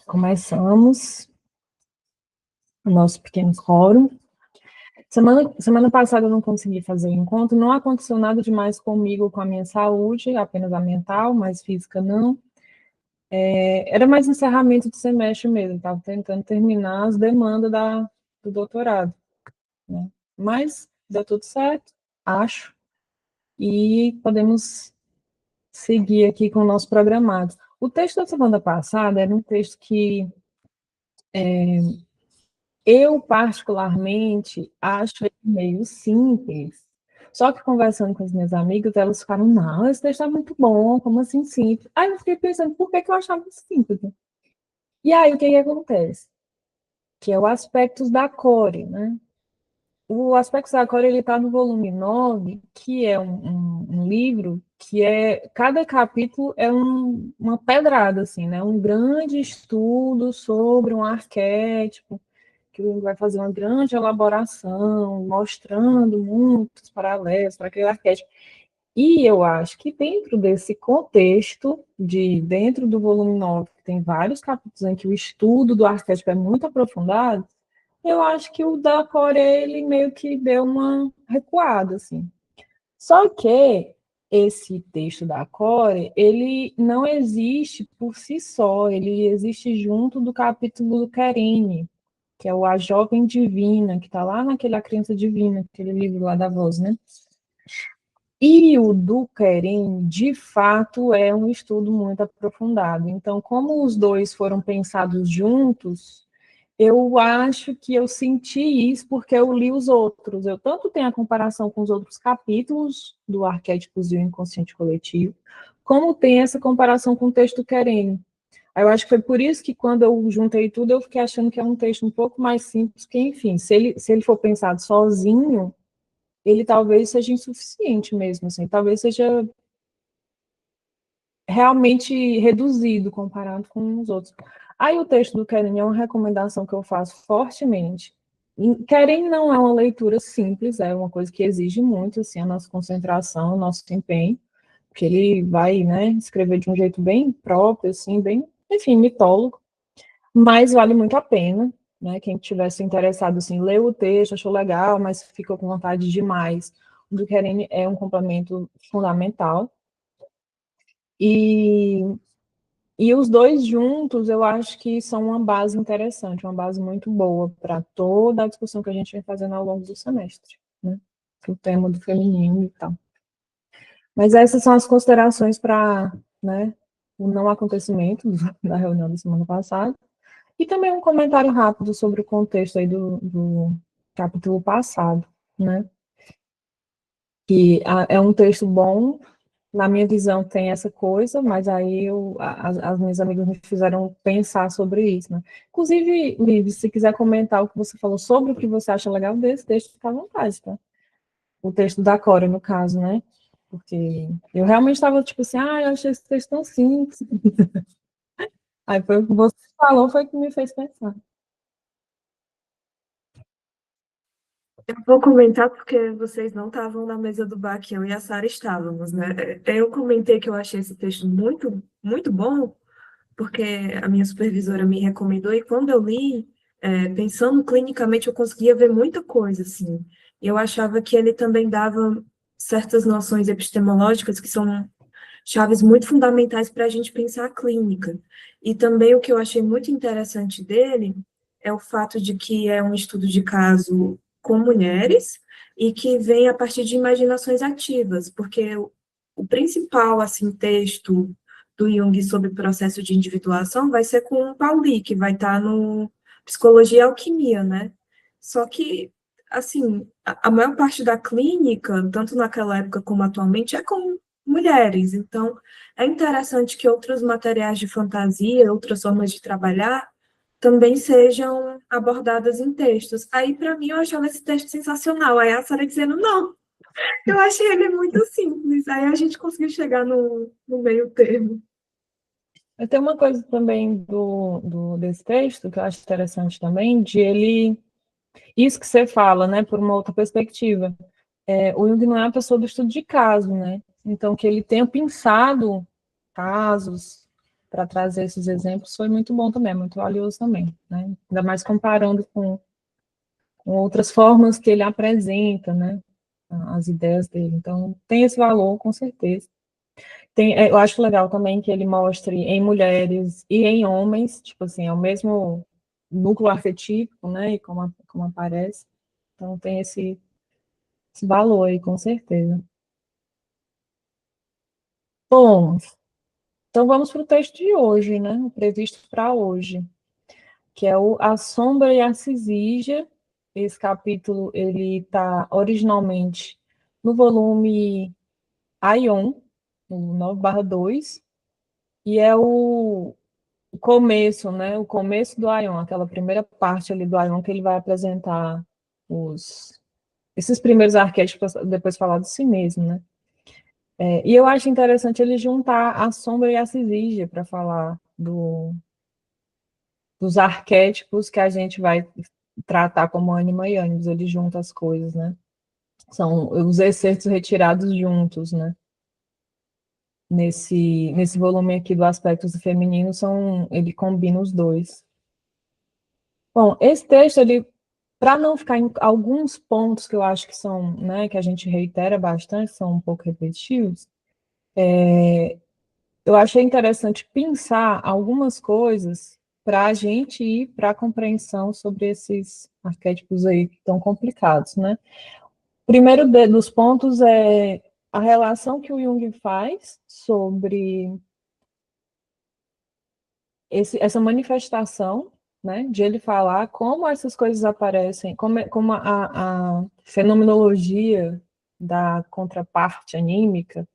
Começamos o nosso pequeno fórum. Semana passada eu não consegui fazer o encontro, não aconteceu nada demais comigo, com a minha saúde, apenas a mental, mas física não. Era mais encerramento de semestre mesmo, estava tentando terminar as demandas do doutorado, né? Mas deu tudo certo, acho, e podemos seguir aqui com o nosso programado. O texto da semana passada era um texto que eu, particularmente, acho ele meio simples. Só que conversando com as minhas amigas, elas ficaram, não, esse texto é muito bom, como assim simples? Aí eu fiquei pensando, por que eu achava simples? E aí, o que acontece? Que é o Aspectos da Core, né? O Aspectos da Core, ele está no volume 9, que é um livro que cada capítulo é uma pedrada, assim, né? Um grande estudo sobre um arquétipo, que vai fazer uma grande elaboração, mostrando muitos paralelos para aquele arquétipo. E eu acho que dentro desse contexto, dentro do volume 9, que tem vários capítulos em que o estudo do arquétipo é muito aprofundado, eu acho que o da Coreia, ele meio que deu uma recuada, assim. Só que esse texto da Core, ele não existe por si só, ele existe junto do capítulo do Querine, que é o A Jovem Divina, que está lá naquele A Criança Divina, aquele livro lá da Voz, né? E o do Querem, de fato, é um estudo muito aprofundado. Então, como os dois foram pensados juntos, eu acho que eu senti isso porque eu li os outros. Eu tanto tenho a comparação com os outros capítulos do Arquétipos e o Inconsciente Coletivo, como tem essa comparação com o texto do Querem. Aí eu acho que foi por isso que quando eu juntei tudo, eu fiquei achando que é um texto um pouco mais simples, que, enfim, se ele for pensado sozinho, ele talvez seja insuficiente mesmo, assim, talvez seja realmente reduzido comparado com os outros. Aí o texto do Keren é uma recomendação que eu faço fortemente. Keren não é uma leitura simples, é uma coisa que exige muito, assim, a nossa concentração, o nosso empenho, porque ele vai, né, escrever de um jeito bem próprio, assim, bem, enfim, mitólogo, mas vale muito a pena, né? Quem tivesse interessado, assim, leu o texto, achou legal, mas ficou com vontade de mais. O do Querine é um complemento fundamental. E, e os dois juntos, eu acho que são uma base interessante, uma base muito boa para toda a discussão que a gente vem fazendo ao longo do semestre, né? O tema do feminino e tal. Mas essas são as considerações para, né, o não acontecimento da reunião da semana passada. E também um comentário rápido sobre o contexto aí do capítulo passado, né? Que é um texto bom, na minha visão tem essa coisa, mas aí as minhas amigas me fizeram pensar sobre isso, né? Inclusive, Liv, se quiser comentar o que você falou sobre o que você acha legal desse texto, fica à vontade, tá? O texto da Cora, no caso, né? Porque eu realmente estava tipo assim, eu achei esse texto tão simples. Aí foi o que você falou, foi o que me fez pensar. Eu vou comentar porque vocês não estavam na mesa do bar que eu e a Sara estávamos, né? Eu comentei que eu achei esse texto muito, muito bom, porque a minha supervisora me recomendou, e quando eu li, pensando clinicamente, eu conseguia ver muita coisa, assim. E eu achava que ele também dava certas noções epistemológicas que são chaves muito fundamentais para a gente pensar a clínica. E também o que eu achei muito interessante dele é o fato de que é um estudo de caso com mulheres e que vem a partir de imaginações ativas, porque o principal assim texto do Jung sobre o processo de individuação vai ser com o Pauli, que vai estar no Psicologia e Alquimia, né? Só que, assim, a maior parte da clínica, tanto naquela época como atualmente, é com mulheres. Então, é interessante que outros materiais de fantasia, outras formas de trabalhar, também sejam abordadas em textos. Aí, para mim, eu achava esse texto sensacional. Aí a Sara dizendo, não, eu achei ele muito simples. Aí a gente conseguiu chegar no meio termo. Tem uma coisa também desse texto que eu acho interessante também, de ele. Isso que você fala, né, por uma outra perspectiva. O Jung não é a pessoa do estudo de caso, né? Então, que ele tenha pensado casos, para trazer esses exemplos foi muito bom também, muito valioso também, né? Ainda mais comparando com outras formas que ele apresenta, né? As ideias dele. Então, tem esse valor, com certeza. Eu acho legal também que ele mostre em mulheres e em homens, tipo assim, é o mesmo núcleo arquetípico, né? E como aparece. Então, tem esse valor aí, com certeza. Bom, então vamos para o texto de hoje, né? O previsto para hoje, que é A Sombra e a Cisígia. Esse capítulo, ele está originalmente no volume Aion, o 9/2, e é o começo, né? O começo do Aion, aquela primeira parte ali do Aion que ele vai apresentar esses primeiros arquétipos, depois falar de si mesmo, né? E eu acho interessante ele juntar a sombra e a cisígia para falar dos arquétipos que a gente vai tratar como ânima e ânimos, ele junta as coisas, né? São os excertos retirados juntos, né? Nesse volume aqui do Aspectos do Feminino, ele combina os dois. Bom, esse texto, ele, para não ficar em alguns pontos que eu acho que são, né, que a gente reitera bastante, são um pouco repetitivos, eu achei interessante pensar algumas coisas para a gente ir para a compreensão sobre esses arquétipos aí tão complicados, né? Primeiro dos pontos é a relação que o Jung faz sobre essa manifestação, né, de ele falar como essas coisas aparecem, como a fenomenologia da contraparte anímica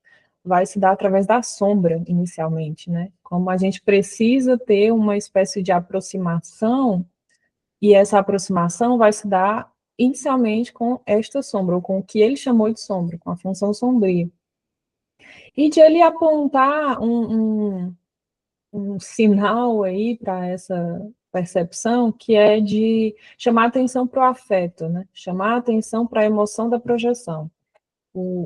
vai se dar através da sombra, inicialmente, né? Como a gente precisa ter uma espécie de aproximação, e essa aproximação vai se dar inicialmente com esta sombra, ou com o que ele chamou de sombra, com a função sombria. E de ele apontar um sinal aí para essa percepção, que é de chamar atenção para o afeto, né? Chamar atenção para a emoção da projeção.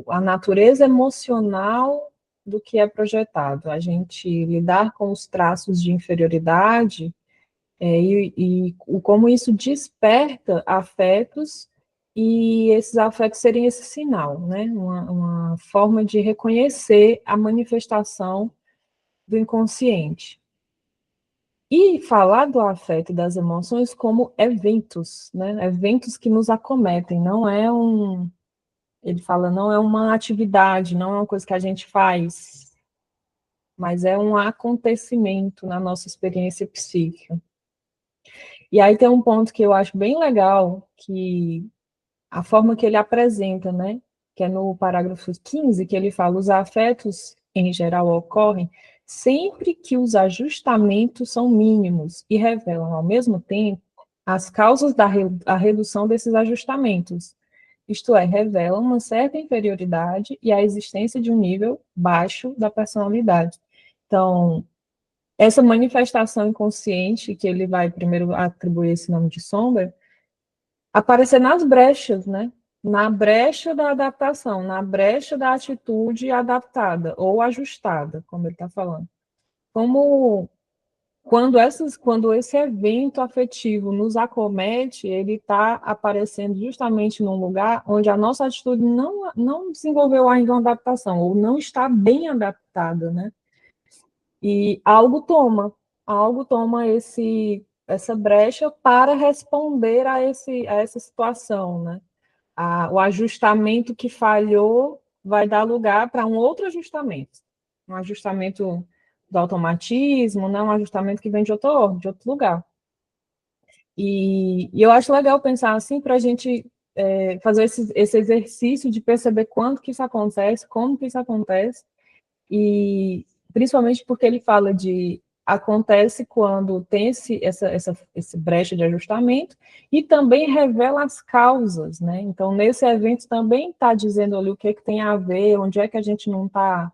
A natureza emocional do que é projetado, a gente lidar com os traços de inferioridade e como isso desperta afetos, e esses afetos serem esse sinal, né? Uma forma de reconhecer a manifestação do inconsciente. E falar do afeto e das emoções como eventos, né? Eventos que nos acometem, não é ele fala, não é uma atividade, não é uma coisa que a gente faz, mas é um acontecimento na nossa experiência psíquica. E aí tem um ponto que eu acho bem legal, que a forma que ele apresenta, né, que é no parágrafo 15, que ele fala, os afetos, em geral, ocorrem sempre que os ajustamentos são mínimos e revelam, ao mesmo tempo, as causas da redução desses ajustamentos. Isto é, revelam uma certa inferioridade e a existência de um nível baixo da personalidade. Então, essa manifestação inconsciente, que ele vai primeiro atribuir esse nome de sombra, aparecer nas brechas, né? Na brecha da adaptação, na brecha da atitude adaptada ou ajustada, como ele está falando. Como quando esse evento afetivo nos acomete, ele está aparecendo justamente num lugar onde a nossa atitude não desenvolveu ainda uma adaptação, ou não está bem adaptada, né? E algo toma essa brecha para responder a essa situação, né? O ajustamento que falhou vai dar lugar para um outro ajustamento. Um ajustamento do automatismo, né? Um ajustamento que vem de de outro lugar. E eu acho legal pensar assim para a gente fazer esse exercício de perceber quando que isso acontece, como que isso acontece, e principalmente porque ele fala de acontece quando tem esse brecha de ajustamento e também revela as causas, né? Então, nesse evento também está dizendo ali o que tem a ver, onde é que a gente não está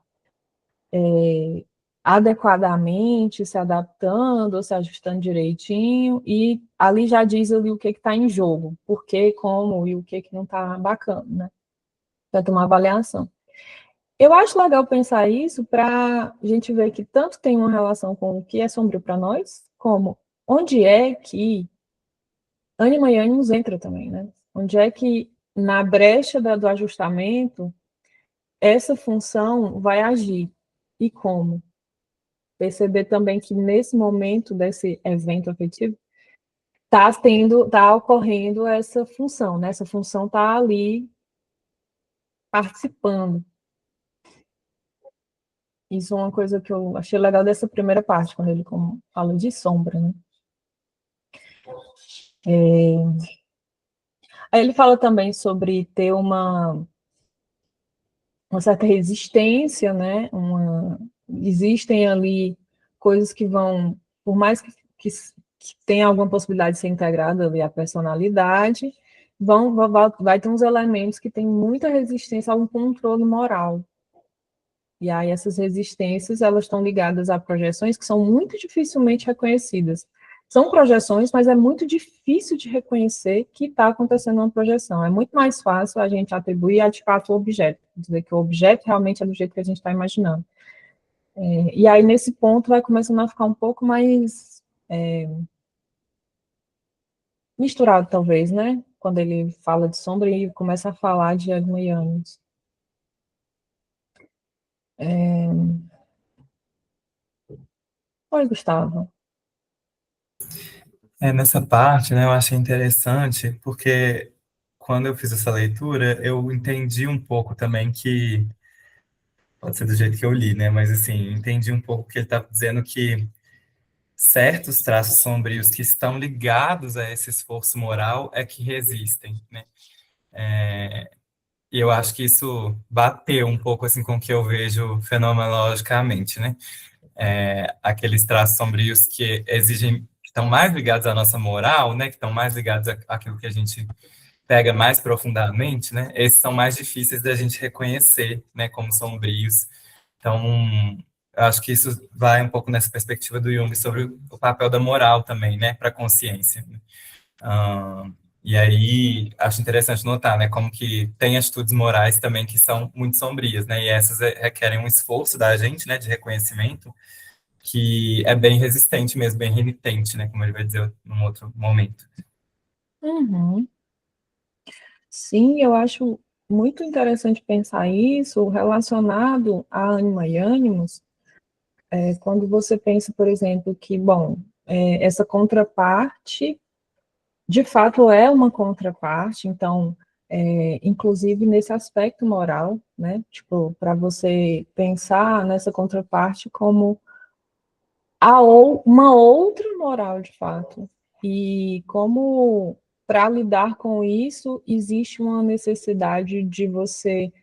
adequadamente se adaptando, ou se ajustando direitinho, e ali já diz ali o que está em jogo, por que, como e o que não está bacana, né? Para ter uma avaliação. Eu acho legal pensar isso para a gente ver que tanto tem uma relação com o que é sombrio para nós, como onde é que ânima e ânimos entra também, né? Onde é que na brecha do ajustamento essa função vai agir e como. Perceber também que nesse momento desse evento afetivo está ocorrendo essa função, né? Essa função está ali participando. Isso é uma coisa que eu achei legal dessa primeira parte, quando ele fala de sombra, né? Aí ele fala também sobre ter uma certa resistência, né? Existem ali coisas que vão, por mais que tenha alguma possibilidade de ser integrada ali à personalidade, vai ter uns elementos que têm muita resistência a um controle moral. E aí essas resistências, elas estão ligadas a projeções que são muito dificilmente reconhecidas. São projeções, mas é muito difícil de reconhecer que está acontecendo uma projeção. É muito mais fácil a gente atribuir a, de fato, o objeto, dizer que o objeto realmente é do jeito que a gente está imaginando. E aí, nesse ponto, vai começando a ficar um pouco mais misturado, talvez, né? Quando ele fala de sombra e começa a falar de Agmayanis. Oi, Gustavo. Nessa parte, né, eu achei interessante, porque quando eu fiz essa leitura, eu entendi um pouco também que, pode ser do jeito que eu li, né, mas assim, entendi um pouco que ele está dizendo que certos traços sombrios que estão ligados a esse esforço moral é que resistem, né. E eu acho que isso bateu um pouco assim com o que eu vejo fenomenologicamente, né. Aqueles traços sombrios que exigem, que estão mais ligados à nossa moral, né, que estão mais ligados àquilo que a gente pega mais profundamente, né, esses são mais difíceis da gente reconhecer, né, como sombrios. Então, eu acho que isso vai um pouco nessa perspectiva do Jung sobre o papel da moral também, né, para a consciência. Ah, e aí, acho interessante notar, né, como que tem atitudes morais também que são muito sombrias, né, e essas requerem um esforço da gente, né, de reconhecimento, que é bem resistente mesmo, bem renitente, né, como ele vai dizer num outro momento. Uhum. Sim, eu acho muito interessante pensar isso relacionado a ânima e ânimos, quando você pensa, por exemplo, que, bom, essa contraparte, de fato, é uma contraparte, então, inclusive nesse aspecto moral, né, tipo, para você pensar nessa contraparte como uma outra moral, de fato, e como para lidar com isso, existe uma necessidade de você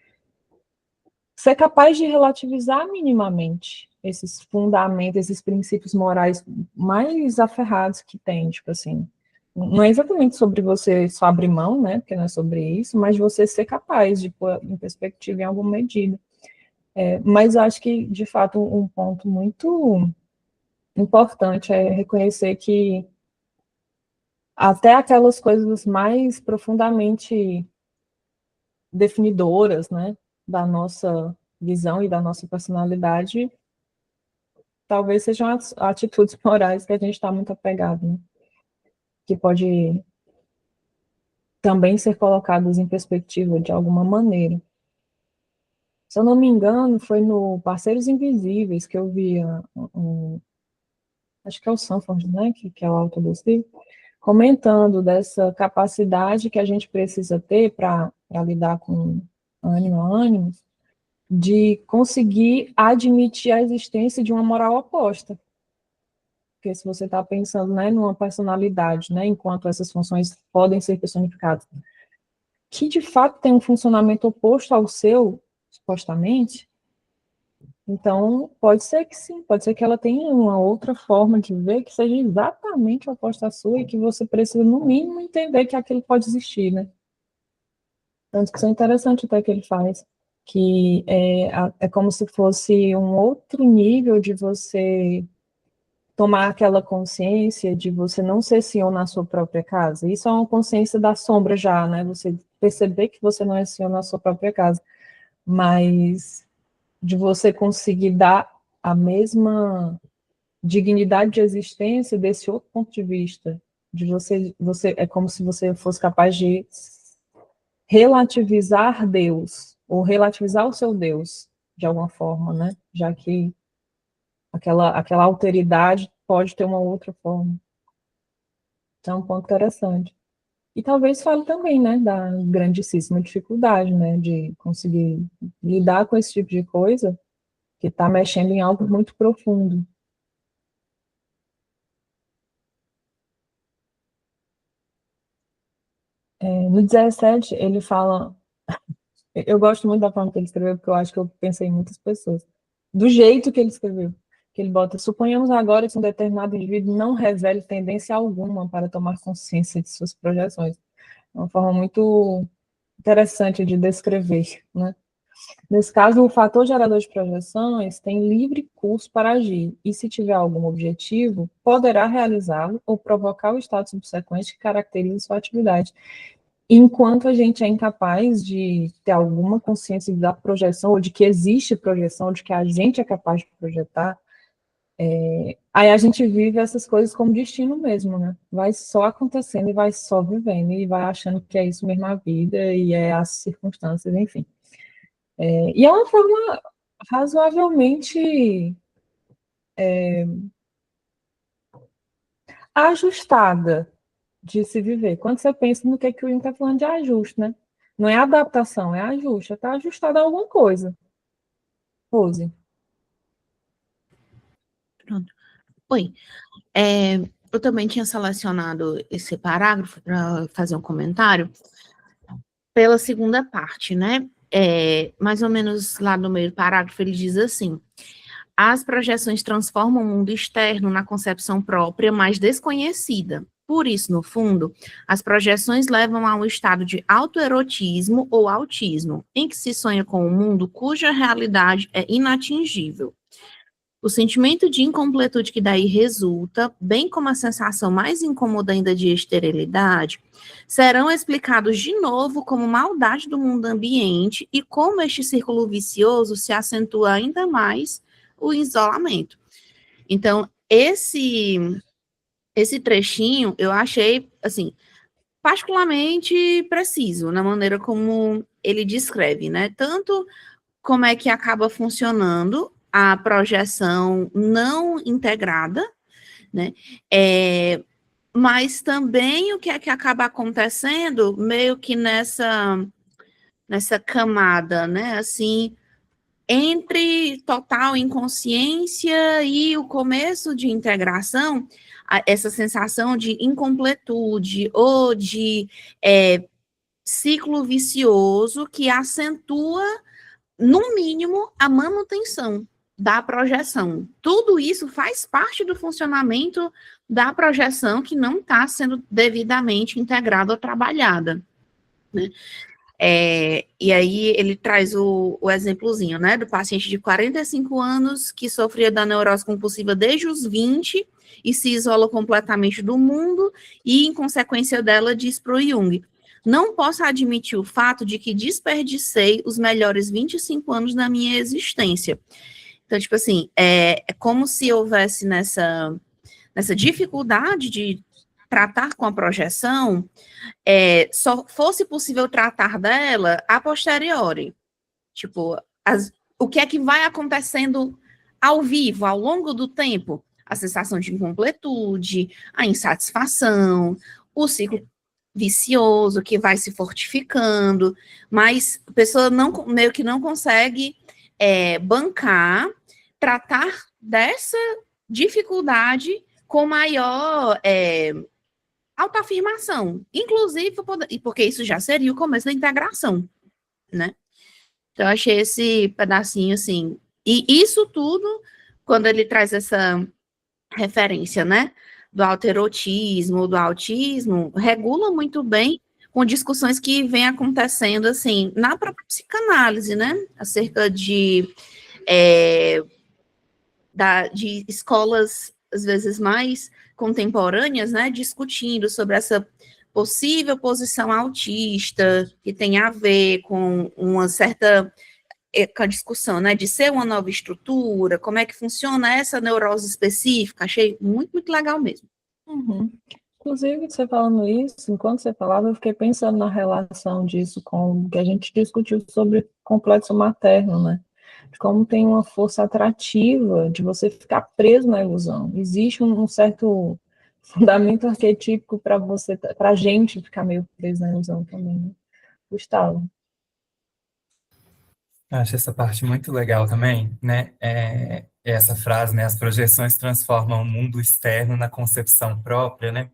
ser capaz de relativizar minimamente esses fundamentos, esses princípios morais mais aferrados que tem, tipo assim. Não é exatamente sobre você só abrir mão, né? Porque não é sobre isso, mas você ser capaz de pôr em perspectiva em alguma medida. Mas eu acho que, de fato, um ponto muito importante é reconhecer que até aquelas coisas mais profundamente definidoras, né, da nossa visão e da nossa personalidade, talvez sejam atitudes morais que a gente está muito apegado, né, que pode também ser colocadas em perspectiva de alguma maneira. Se eu não me engano, foi no Parceiros Invisíveis que eu vi, acho que é o Sanford, né, que é o autor desse livro, comentando dessa capacidade que a gente precisa ter para lidar com ânimo, de conseguir admitir a existência de uma moral oposta. Porque se você está pensando, né, numa personalidade, né, enquanto essas funções podem ser personificadas, que de fato tem um funcionamento oposto ao seu, supostamente, então pode ser que sim, pode ser que ela tenha uma outra forma de ver que seja exatamente oposta à sua e que você precisa, no mínimo, entender que aquilo pode existir, né? Tanto que isso é interessante até que ele faz, que é como se fosse um outro nível de você tomar aquela consciência de você não ser senhor na sua própria casa. Isso é uma consciência da sombra já, né? Você perceber que você não é senhor na sua própria casa. Mas de você conseguir dar a mesma dignidade de existência desse outro ponto de vista, de você é como se você fosse capaz de relativizar Deus, ou relativizar o seu Deus, de alguma forma, né? Já que aquela alteridade pode ter uma outra forma. Então, é um ponto interessante. E talvez fale também, né, da grandíssima dificuldade, né, de conseguir lidar com esse tipo de coisa que está mexendo em algo muito profundo. No 17, ele fala. Eu gosto muito da forma que ele escreveu, porque eu acho que eu pensei em muitas pessoas. Do jeito que ele escreveu. Que ele bota: suponhamos agora que um determinado indivíduo não revele tendência alguma para tomar consciência de suas projeções. É uma forma muito interessante de descrever, né? Nesse caso, o fator gerador de projeções tem livre curso para agir, e se tiver algum objetivo, poderá realizá-lo ou provocar o estado subsequente que caracteriza sua atividade. Enquanto a gente é incapaz de ter alguma consciência da projeção, ou de que existe projeção, ou de que a gente é capaz de projetar, aí a gente vive essas coisas como destino mesmo, né? Vai só acontecendo e vai só vivendo, e vai achando que é isso mesmo a vida, e é as circunstâncias, enfim. E é uma forma razoavelmente ajustada de se viver. Quando você pensa no que o Ian está falando de ajuste, né? Não é adaptação, é ajuste. Está ajustado a alguma coisa. Pose. Pronto. Oi. Eu também tinha selecionado esse parágrafo para fazer um comentário pela segunda parte, né? Mais ou menos lá no meio do parágrafo, ele diz assim: as projeções transformam o mundo externo na concepção própria, mais desconhecida. Por isso, no fundo, as projeções levam a um estado de autoerotismo ou autismo, em que se sonha com um mundo cuja realidade é inatingível. O sentimento de incompletude que daí resulta, bem como a sensação mais incômoda ainda de esterilidade, serão explicados de novo como maldade do mundo ambiente e como este círculo vicioso se acentua ainda mais o isolamento. Então, esse trechinho eu achei, assim, particularmente preciso na maneira como ele descreve, né? Tanto como é que acaba funcionando a projeção não integrada, né? Mas também o que é que acaba acontecendo meio que nessa camada, né? Assim, entre total inconsciência e o começo de integração, essa sensação de incompletude ou de ciclo vicioso que acentua, no mínimo, a manutenção da projeção. Tudo isso faz parte do funcionamento da projeção que não está sendo devidamente integrada ou trabalhada, né? E aí ele traz o exemplozinho, né, do paciente de 45 anos que sofria da neurose compulsiva desde os 20 e se isola completamente do mundo e, em consequência dela, diz para o Jung: não posso admitir o fato de que desperdicei os melhores 25 anos da minha existência. Então, tipo assim, é como se houvesse nessa dificuldade de tratar com a projeção, só fosse possível tratar dela a posteriori. Tipo, o que é que vai acontecendo ao vivo, ao longo do tempo? A sensação de incompletude, a insatisfação, o ciclo vicioso que vai se fortificando, mas a pessoa meio que não consegue bancar, tratar dessa dificuldade com maior autoafirmação, inclusive porque isso já seria o começo da integração, né? Então, eu achei esse pedacinho, assim, e isso tudo, quando ele traz essa referência, né, do autoerotismo, do autismo, regula muito bem com discussões que vêm acontecendo, assim, na própria psicanálise, né, acerca de escolas, às vezes, mais contemporâneas, né, discutindo sobre essa possível posição autista, que tem a ver com uma certa com a discussão, né, de ser uma nova estrutura, como é que funciona essa neurose específica, achei muito, muito legal mesmo. Uhum. Inclusive, você falando isso, enquanto você falava, eu fiquei pensando na relação disso com o que a gente discutiu sobre complexo materno, né? De como tem uma força atrativa de você ficar preso na ilusão. Existe um certo fundamento arquetípico para você, para a gente ficar meio preso na ilusão também, né? Gustavo. Eu acho essa parte muito legal também, né? Essa frase, né? As projeções transformam o mundo externo na concepção própria, né?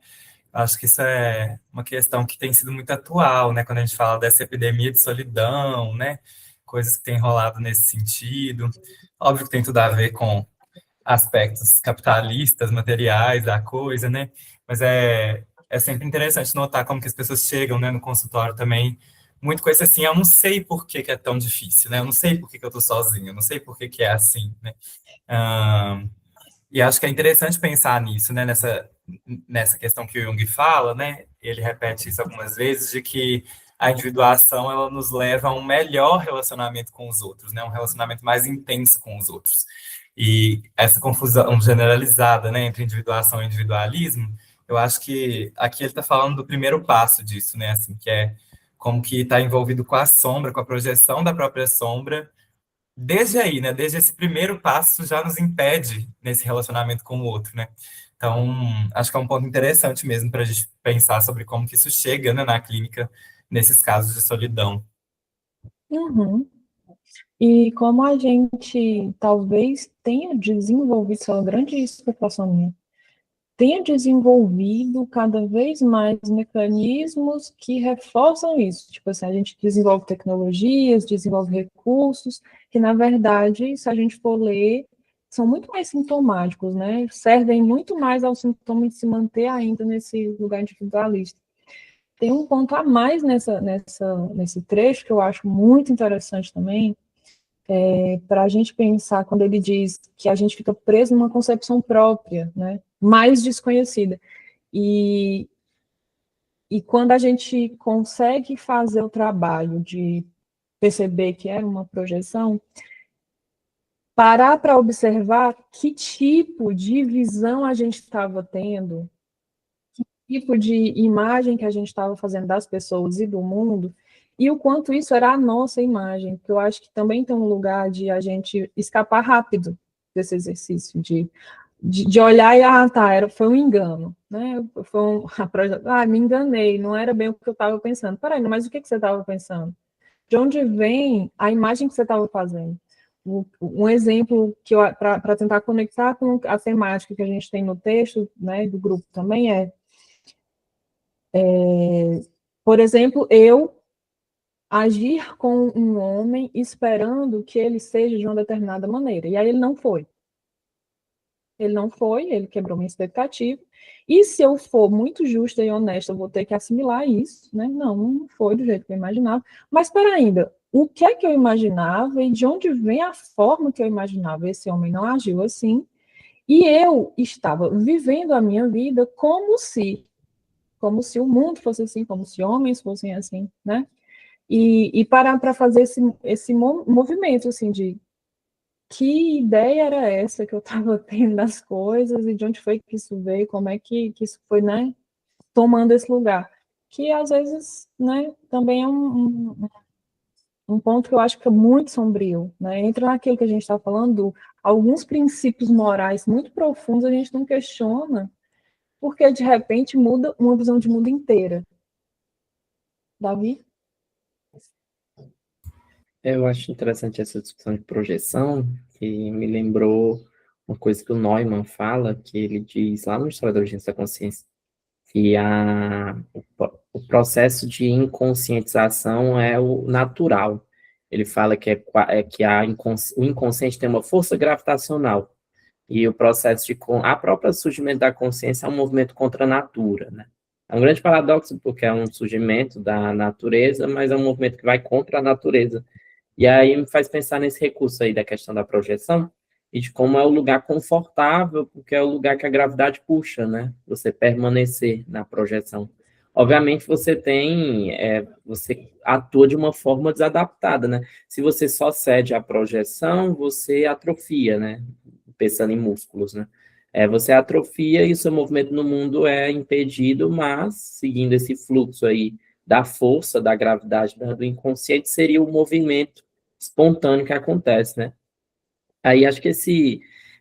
Acho que isso é uma questão que tem sido muito atual, né? Quando a gente fala dessa epidemia de solidão, né? Coisas que têm rolado nesse sentido. Óbvio que tem tudo a ver com aspectos capitalistas, materiais da coisa, né? Mas é sempre interessante notar como que as pessoas chegam, né, no consultório também, muito com esse assim, eu não sei por que que é tão difícil, né? Eu não sei por que que eu tô sozinho, eu não sei por que que é assim, né? Ah, e acho que é interessante pensar nisso, né? Nessa questão que o Jung fala, né? Ele repete isso algumas vezes, de que a individuação, ela nos leva a um melhor relacionamento com os outros, né? Um relacionamento mais intenso com os outros. E essa confusão generalizada, né, entre individuação e individualismo, eu acho que aqui ele está falando do primeiro passo disso, né? Assim, que é como que está envolvido com a sombra, com a projeção da própria sombra, desde aí, né? Desde esse primeiro passo já nos impede nesse relacionamento com o outro, né? Então, acho que é um ponto interessante mesmo para a gente pensar sobre como que isso chega, né, na clínica, nesses casos de solidão. Uhum. E como a gente talvez tenha desenvolvido, isso é uma grande especulação minha, tenha desenvolvido cada vez mais mecanismos que reforçam isso. Tipo assim, a gente desenvolve tecnologias, desenvolve recursos, que na verdade, se a gente for ler, são muito mais sintomáticos, né? Servem muito mais ao sintoma de se manter ainda nesse lugar individualista. Tem um ponto a mais nesse trecho que eu acho muito interessante também, para a gente pensar quando ele diz que a gente fica preso numa concepção própria, né, mais desconhecida. E, e quando a gente consegue fazer o trabalho de perceber que era uma projeção, parar para observar que tipo de visão a gente estava tendo, que tipo de imagem que a gente estava fazendo das pessoas e do mundo, e o quanto isso era a nossa imagem, porque eu acho que também tem um lugar de a gente escapar rápido desse exercício, de olhar e, tá, foi um engano, né? Me enganei, não era bem o que eu estava pensando. Peraí, mas o que você estava pensando? De onde vem a imagem que você estava fazendo? Um exemplo que para tentar conectar com a temática que a gente tem no texto, né, do grupo também por exemplo, eu agir com um homem esperando que ele seja de uma determinada maneira. E aí ele não foi. Ele não foi, ele quebrou minha expectativa. E se eu for muito justa e honesta, eu vou ter que assimilar isso, né? Não foi do jeito que eu imaginava. Mas, para ainda, o que é que eu imaginava e de onde vem a forma que eu imaginava? Esse homem não agiu assim. E eu estava vivendo a minha vida como se o mundo fosse assim, como se homens fossem assim, né? E parar para fazer esse movimento, assim, de que ideia era essa que eu estava tendo das coisas e de onde foi que isso veio, como é que isso foi, né, tomando esse lugar. Que, às vezes, né, também é um ponto que eu acho que é muito sombrio, né? Entra naquilo que a gente está falando, alguns princípios morais muito profundos a gente não questiona, porque, de repente, muda uma visão de mundo inteira. Davi? Eu acho interessante essa discussão de projeção, que me lembrou uma coisa que o Neumann fala, que ele diz lá no História da Urgência da Consciência, que o processo de inconscientização é o natural. Ele fala que, o inconsciente tem uma força gravitacional, e o processo a própria surgimento da consciência é um movimento contra a natura, né? É um grande paradoxo, porque é um surgimento da natureza, mas é um movimento que vai contra a natureza. E aí me faz pensar nesse recurso aí da questão da projeção e de como é o lugar confortável, porque é o lugar que a gravidade puxa, né? Você permanecer na projeção. obviamente você atua de uma forma desadaptada, né? Se você só cede à projeção, você atrofia, né? Pensando em músculos, né? Você atrofia e o seu movimento no mundo é impedido, mas seguindo esse fluxo aí da força, da gravidade, do inconsciente, seria o movimento espontâneo que acontece, né? Aí acho que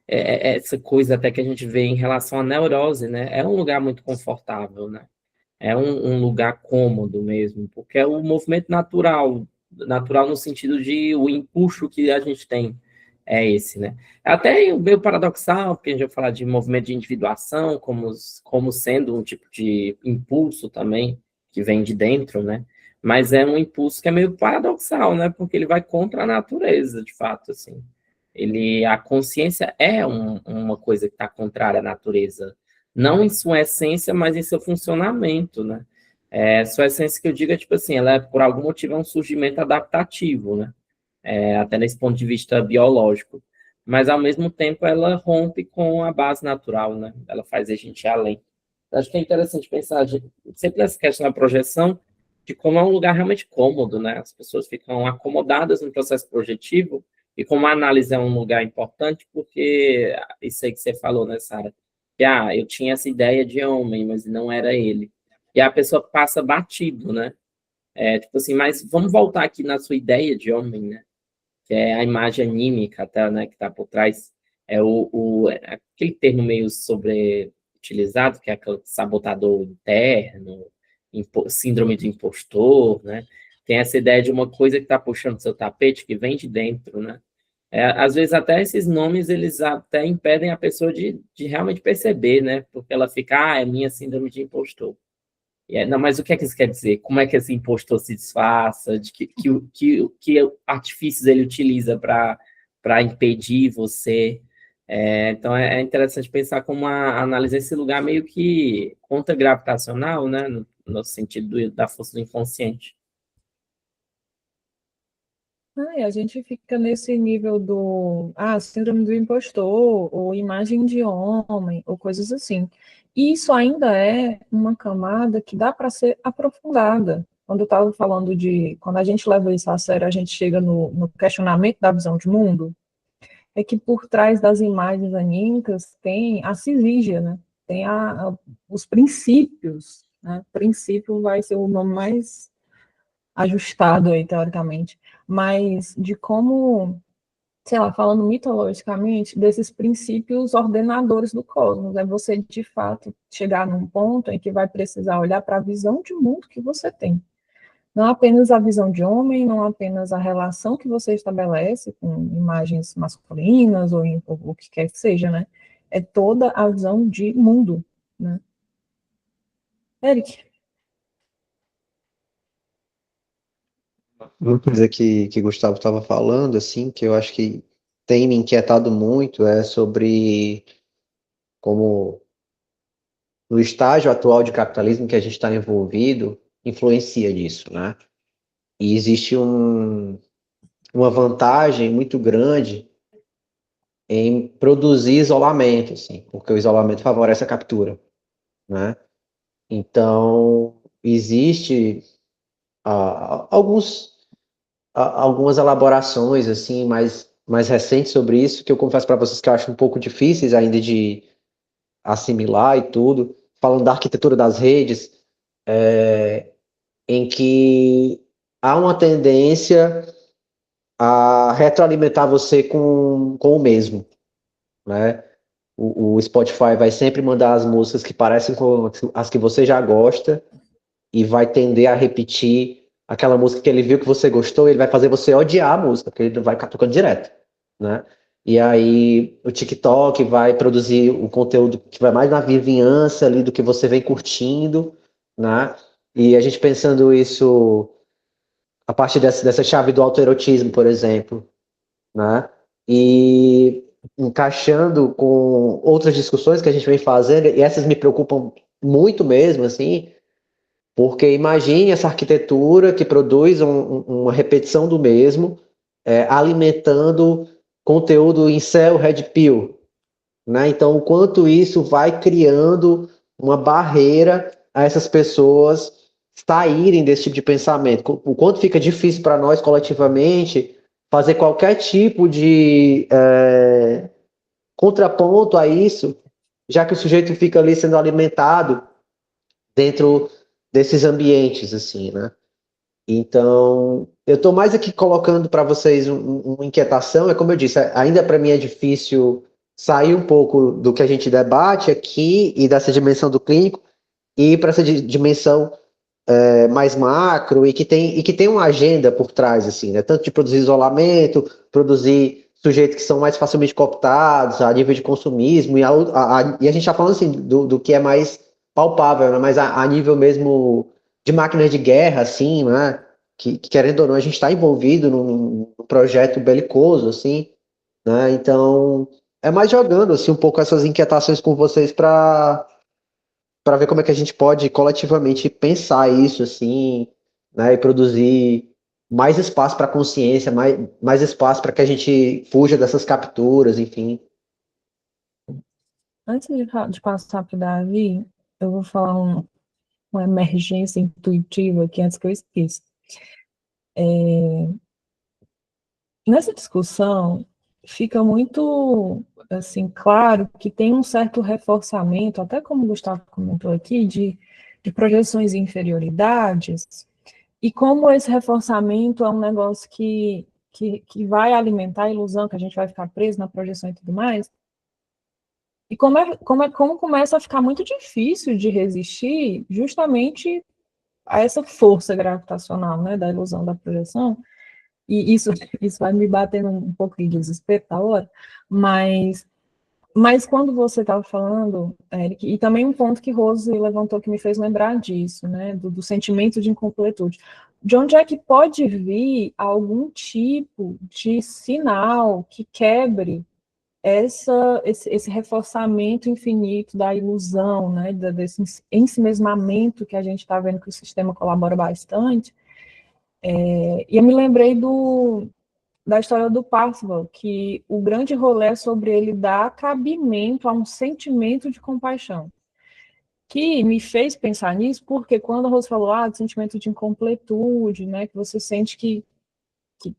essa coisa até que a gente vê em relação à neurose, né? É um lugar muito confortável, né? É um lugar cômodo mesmo, porque é o movimento natural, natural no sentido de o empuxo que a gente tem é esse, né? Até meio paradoxal, porque a gente vai falar de movimento de individuação como sendo um tipo de impulso também, que vem de dentro, né? Mas é um impulso que é meio paradoxal, né? Porque ele vai contra a natureza, de fato, assim. A consciência é uma coisa que está contrária à natureza, não em sua essência, mas em seu funcionamento, né? Sua essência que eu digo é tipo assim, ela por algum motivo é um surgimento adaptativo, né? Até nesse ponto de vista biológico. Mas ao mesmo tempo ela rompe com a base natural, né? Ela faz a gente ir além. Acho que é interessante pensar sempre nessa questão da projeção, de como é um lugar realmente cômodo, né? As pessoas ficam acomodadas no processo projetivo, e como a análise é um lugar importante, porque isso aí que você falou, né, Sara? Que, eu tinha essa ideia de homem, mas não era ele. E a pessoa passa batido, né? Tipo assim, mas vamos voltar aqui na sua ideia de homem, né? Que é a imagem anímica, até, né, que está por trás. Aquele termo meio sobreutilizado, que é aquele sabotador interno, síndrome do impostor, né? Tem essa ideia de uma coisa que está puxando seu tapete, que vem de dentro, né? Às vezes até esses nomes, eles até impedem a pessoa de realmente perceber, né? Porque ela fica, é minha síndrome de impostor. Não, mas o que é que isso quer dizer? Como é que esse impostor se disfarça? De que artifícios ele utiliza para impedir você? Então, é interessante pensar como analisar esse lugar meio que contra-gravitacional, né? No sentido da força do inconsciente. E a gente fica nesse nível síndrome do impostor, ou imagem de homem, ou coisas assim. E isso ainda é uma camada que dá para ser aprofundada. Quando eu estava falando quando a gente leva isso a sério, a gente chega no questionamento da visão de mundo, é que por trás das imagens anímicas tem a cisígia, né? Tem os princípios, né? Princípio vai ser o nome mais ajustado aí, teoricamente, mas de como, sei lá, falando mitologicamente, desses princípios ordenadores do cosmos, é você, de fato, chegar num ponto em que vai precisar olhar para a visão de mundo que você tem. Não apenas a visão de homem, não apenas a relação que você estabelece com imagens masculinas, ou o que quer que seja, né? É toda a visão de mundo, né? Eric? Uma coisa que Gustavo estava falando, assim, que eu acho que tem me inquietado muito é sobre como no estágio atual de capitalismo que a gente está envolvido, influencia nisso, né? E existe uma vantagem muito grande em produzir isolamento, assim, porque o isolamento favorece a captura, né? Então, existe algumas elaborações assim mais recentes sobre isso, que eu confesso para vocês que eu acho um pouco difíceis ainda de assimilar e tudo, falando da arquitetura das redes, em que há uma tendência a retroalimentar você com o mesmo, né? O Spotify vai sempre mandar as músicas que parecem com as que você já gosta e vai tender a repetir aquela música que ele viu que você gostou, e ele vai fazer você odiar a música, porque ele vai ficar tocando direto, né? E aí o TikTok vai produzir o conteúdo que vai mais na vizinhança ali do que você vem curtindo, né? E a gente pensando isso a partir dessa chave do autoerotismo, por exemplo, né? E encaixando com outras discussões que a gente vem fazendo, e essas me preocupam muito mesmo, assim, porque imagine essa arquitetura que produz uma repetição do mesmo, alimentando conteúdo em céu red pill, né? Então, o quanto isso vai criando uma barreira a essas pessoas saírem desse tipo de pensamento, o quanto fica difícil para nós coletivamente fazer qualquer tipo de contraponto a isso, já que o sujeito fica ali sendo alimentado dentro desses ambientes, assim, né? Então, eu estou mais aqui colocando para vocês uma inquietação, é como eu disse, ainda para mim é difícil sair um pouco do que a gente debate aqui e dessa dimensão do clínico e ir para essa dimensão mais macro e que tem uma agenda por trás, assim, né? Tanto de produzir isolamento, produzir sujeitos que são mais facilmente cooptados a nível de consumismo, e a gente está falando assim, do que é mais palpável, né? Mas a nível mesmo de máquinas de guerra, assim, né? Que querendo ou não, a gente está envolvido num projeto belicoso, assim, né? Então, é mais jogando assim, um pouco essas inquietações com vocês para ver como é que a gente pode coletivamente pensar isso, assim, né, e produzir mais espaço para a consciência, mais espaço para que a gente fuja dessas capturas, enfim. Antes de passar para o Davi, eu vou falar uma emergência intuitiva aqui antes que eu esqueça. Nessa discussão, fica muito assim claro que tem um certo reforçamento, até como o Gustavo comentou aqui, de projeções e inferioridades, e como esse reforçamento é um negócio que vai alimentar a ilusão, que a gente vai ficar preso na projeção e tudo mais, e como começa a ficar muito difícil de resistir justamente a essa força gravitacional, né, da ilusão da projeção, e isso vai me batendo um pouco de desespero da hora, mas quando você estava falando, Eric, e também um ponto que Rose levantou que me fez lembrar disso, né, do sentimento de incompletude. De onde é que pode vir algum tipo de sinal que quebre esse reforçamento infinito da ilusão, né, desse ensimesmamento que a gente está vendo que o sistema colabora bastante? E eu me lembrei da história do Parzival, que o grande rolê é sobre ele dar cabimento a um sentimento de compaixão, que me fez pensar nisso, porque quando a Rose falou do sentimento de incompletude, né, que você sente que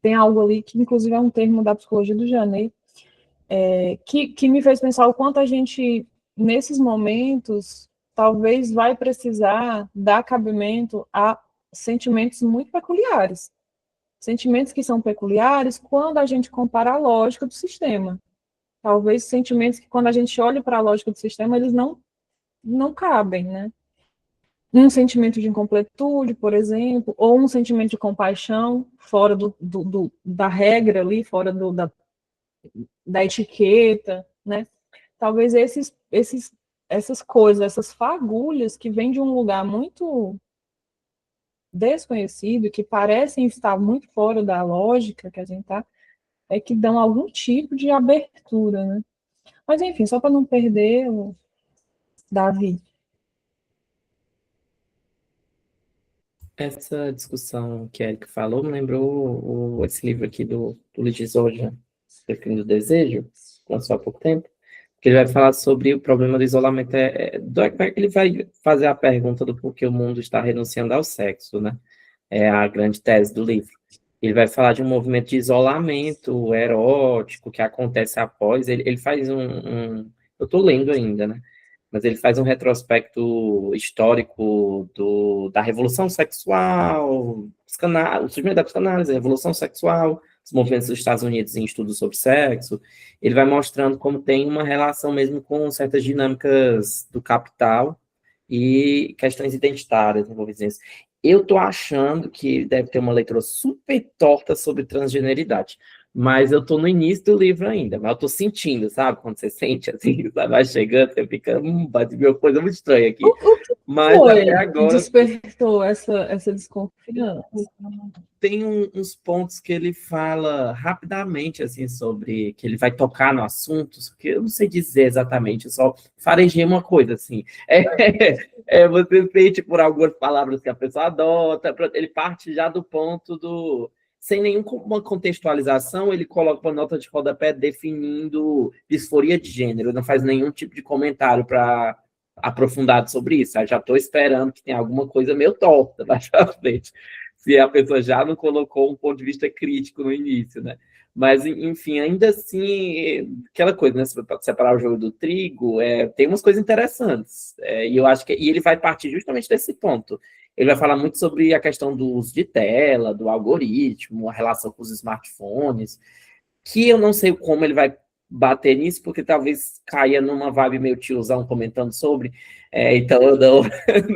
tem algo ali, que inclusive é um termo da psicologia do Janet, que me fez pensar o quanto a gente, nesses momentos, talvez vai precisar dar cabimento a sentimentos muito peculiares. Sentimentos que são peculiares quando a gente compara a lógica do sistema. Talvez sentimentos que, quando a gente olha para a lógica do sistema, eles não cabem, né? Um sentimento de incompletude, por exemplo, ou um sentimento de compaixão, fora da regra ali, fora da etiqueta, né? Talvez essas coisas, essas fagulhas que vêm de um lugar muito desconhecido, que parecem estar muito fora da lógica que a gente está, que dão algum tipo de abertura, né? Mas, enfim, só para não perder o Davi. Essa discussão que a Erika falou me lembrou esse livro aqui do Luiz Soja, Definindo o Desejo, lançou há pouco tempo, que ele vai falar sobre o problema do isolamento. Ele vai fazer a pergunta do porquê o mundo está renunciando ao sexo, né? É a grande tese do livro. Ele vai falar de um movimento de isolamento erótico que acontece após. Ele faz eu estou lendo ainda, né? Mas ele faz um retrospecto histórico da revolução sexual, o surgimento da psicanálise, a revolução sexual, os movimentos dos Estados Unidos em estudos sobre sexo. Ele vai mostrando como tem uma relação mesmo com certas dinâmicas do capital e questões identitárias envolvidas nisso. Eu estou achando que deve ter uma leitura super torta sobre transgeneridade, mas eu estou no início do livro ainda, mas eu estou sentindo, sabe? Quando você sente assim, vai chegando, você fica, vai ter uma coisa muito estranha aqui. O que Mas foi até agora que despertou essa desconfiança? tem uns pontos que ele fala rapidamente, assim, sobre que ele vai tocar no assunto, que eu não sei dizer exatamente, eu só farejei uma coisa, assim. Você sente por algumas palavras que a pessoa adota, ele parte já do ponto sem nenhuma contextualização, ele coloca uma nota de rodapé definindo disforia de gênero, não faz nenhum tipo de comentário para aprofundado sobre isso. Eu já estou esperando que tenha alguma coisa meio torta mais pra frente, se a pessoa já não colocou um ponto de vista crítico no início, né? Mas, enfim, ainda assim, aquela coisa, né? Separar o joio do trigo, tem umas coisas interessantes. E eu acho que ele vai partir justamente desse ponto. Ele vai falar muito sobre a questão do uso de tela, do algoritmo, a relação com os smartphones, que eu não sei como ele vai bater nisso, porque talvez caia numa vibe meio tiozão comentando sobre, então eu não,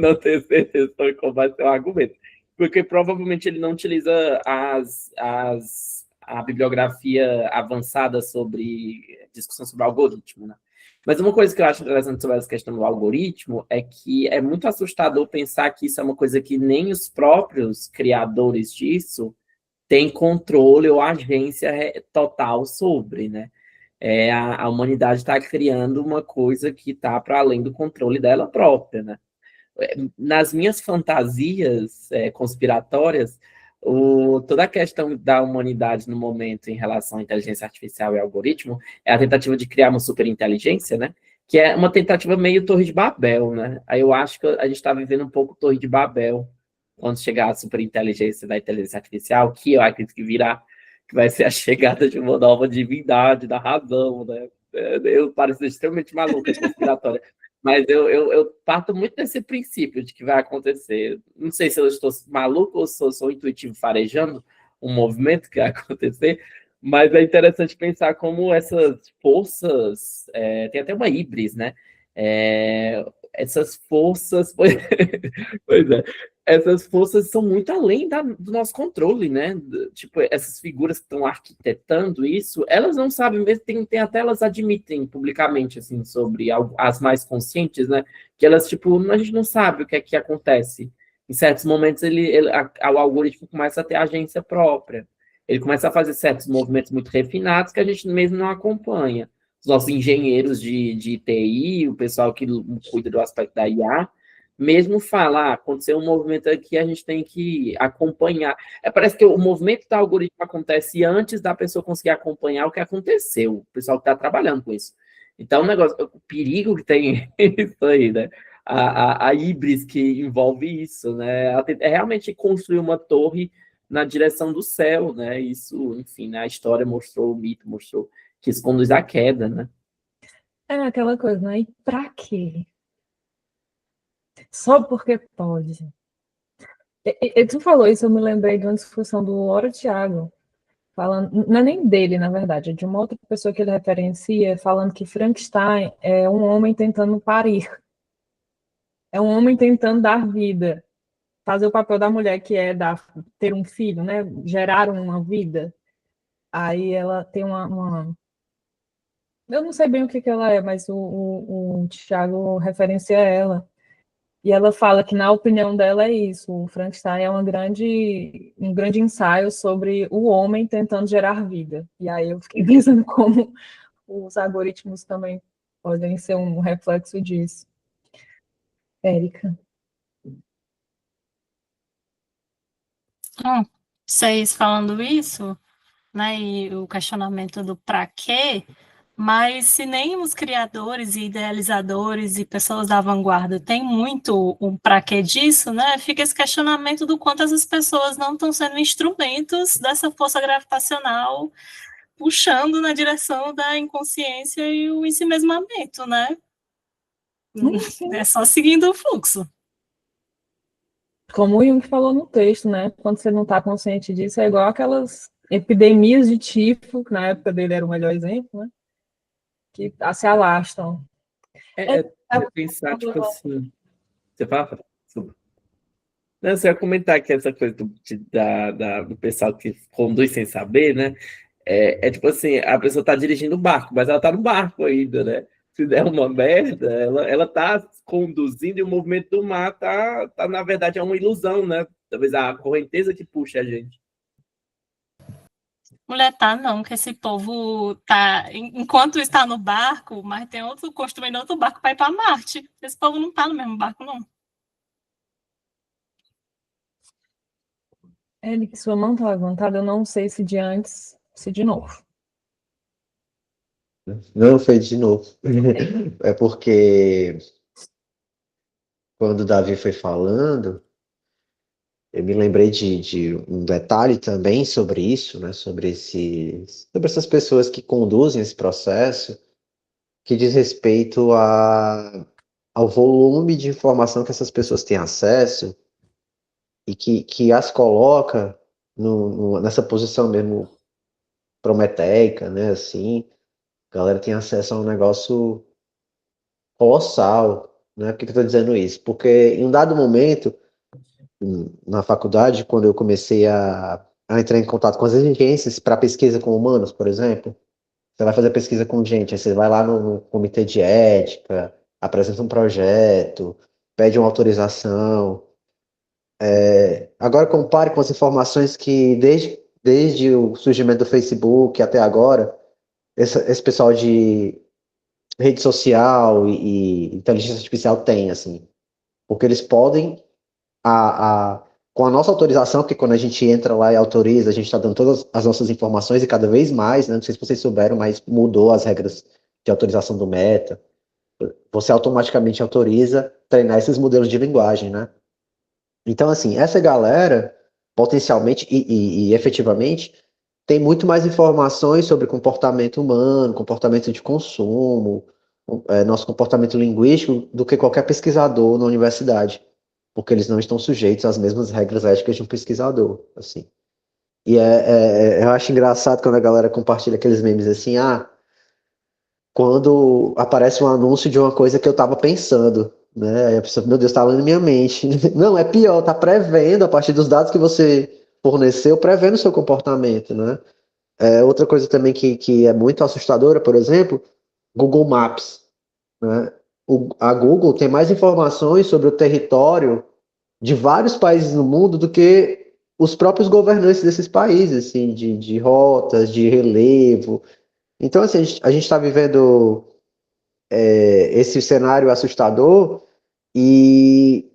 não tenho certeza sobre como vai ser o argumento. Porque provavelmente ele não utiliza a bibliografia avançada sobre discussão sobre algoritmo, né? Mas uma coisa que eu acho interessante sobre essa questão do algoritmo é que é muito assustador pensar que isso é uma coisa que nem os próprios criadores disso têm controle ou agência total sobre, né? A humanidade está criando uma coisa que está para além do controle dela própria, né? Nas minhas fantasias conspiratórias, toda a questão da humanidade no momento em relação à inteligência artificial e algoritmo é a tentativa de criar uma superinteligência, né? Que é uma tentativa meio Torre de Babel, né? Aí eu acho que a gente está vivendo um pouco Torre de Babel quando chegar a superinteligência da inteligência artificial, que eu acredito que virá, que vai ser a chegada de uma nova divindade da razão, né? Eu pareço extremamente maluca, conspiratória. Mas eu parto muito desse princípio de que vai acontecer. Não sei se eu estou maluco ou se eu sou intuitivo farejando um movimento que vai acontecer, mas é interessante pensar como essas forças, tem até uma híbris, né? Essas forças, pois é, essas forças são muito além do nosso controle, né? Tipo, essas figuras que estão arquitetando isso, elas não sabem mesmo, tem até elas admitem publicamente, assim, sobre as mais conscientes, né? Que elas, tipo, a gente não sabe o que é que acontece. Em certos momentos, o algoritmo começa a ter agência própria. Ele começa a fazer certos movimentos muito refinados que a gente mesmo não acompanha. Os nossos engenheiros de TI, o pessoal que cuida do aspecto da IA, mesmo falar, aconteceu um movimento aqui, a gente tem que acompanhar. Parece que o movimento do algoritmo acontece antes da pessoa conseguir acompanhar o que aconteceu, o pessoal que está trabalhando com isso. Então, o perigo que tem isso aí, né? A híbris que envolve isso, né? É realmente construir uma torre na direção do céu, né? Isso, enfim, né? A história mostrou, o mito mostrou que isso conduz à queda, né? É aquela coisa, né? E pra quê? Só porque pode. E tu falou isso, eu me lembrei de uma discussão do Hora Thiago, falando, não é nem dele, na verdade, é de uma outra pessoa que ele referencia, falando que Frankenstein é um homem tentando parir. É um homem tentando dar vida. Fazer o papel da mulher, que é ter um filho, né? Gerar uma vida. Aí ela tem uma... Eu não sei bem o que ela é, mas o Thiago referencia ela. E ela fala que, na opinião dela, é isso. O Frankenstein é um grande ensaio sobre o homem tentando gerar vida. E aí eu fiquei pensando como os algoritmos também podem ser um reflexo disso. Érica. Vocês falando isso, né, e o questionamento do para quê, mas se nem os criadores e idealizadores e pessoas da vanguarda têm muito um para quê disso, né, fica esse questionamento do quanto essas pessoas não estão sendo instrumentos dessa força gravitacional puxando na direção da inconsciência e o ensimesmamento, né? É só seguindo o fluxo. Como o Jung falou no texto, né? Quando você não está consciente disso, é igual aquelas epidemias de tifo, que na época dele era o melhor exemplo, né? Que se alastram. Pensar, tipo assim... Você fala? Não, você ia comentar que essa coisa do pessoal que conduz sem saber, né? Tipo assim, a pessoa tá dirigindo o barco, mas ela tá no barco ainda, né? Se der uma merda, ela tá conduzindo e o movimento do mar na verdade, é uma ilusão, né? Talvez a correnteza que puxa a gente. Mulher, não, que esse povo tá, enquanto está no barco, mas tem outro construindo outro barco para ir para Marte. Esse povo não tá no mesmo barco, não. Que sua mão tá levantada, eu não sei se de antes, se de novo. Não, foi de novo. É porque quando o Davi foi falando, eu me lembrei de um detalhe também sobre isso, né? Sobre essas pessoas que conduzem esse processo, que diz respeito ao volume de informação que essas pessoas têm acesso e que as coloca nessa posição mesmo prometeica, né? Assim, a galera tem acesso a um negócio colossal, né? Por que eu estou dizendo isso? Porque em um dado momento, na faculdade, quando eu comecei a entrar em contato com as exigências para pesquisa com humanos, por exemplo, você vai fazer pesquisa com gente, aí você vai lá no comitê de ética, apresenta um projeto, pede uma autorização. Agora compare com as informações que desde o surgimento do Facebook até agora, esse pessoal de rede social e inteligência artificial tem, assim, porque eles podem, com a nossa autorização, porque quando a gente entra lá e autoriza, a gente está dando todas as nossas informações e cada vez mais, né, não sei se vocês souberam, mas mudou as regras de autorização do Meta. Você automaticamente autoriza treinar esses modelos de linguagem, né? Então, assim, essa galera, potencialmente e efetivamente, tem muito mais informações sobre comportamento humano, comportamento de consumo, nosso comportamento linguístico, do que qualquer pesquisador na universidade, porque eles não estão sujeitos às mesmas regras éticas de um pesquisador, assim. E eu acho engraçado quando a galera compartilha aqueles memes assim, quando aparece um anúncio de uma coisa que eu estava pensando, né? Aí a pessoa, meu Deus, está lendo minha mente. Não, é pior, tá prevendo, a partir dos dados que você forneceu, prevendo o seu comportamento, né? Outra coisa também que é muito assustadora, por exemplo, Google Maps, né? A Google tem mais informações sobre o território de vários países no mundo do que os próprios governantes desses países, assim, de rotas, de relevo. Então, assim, a gente está vivendo esse cenário assustador e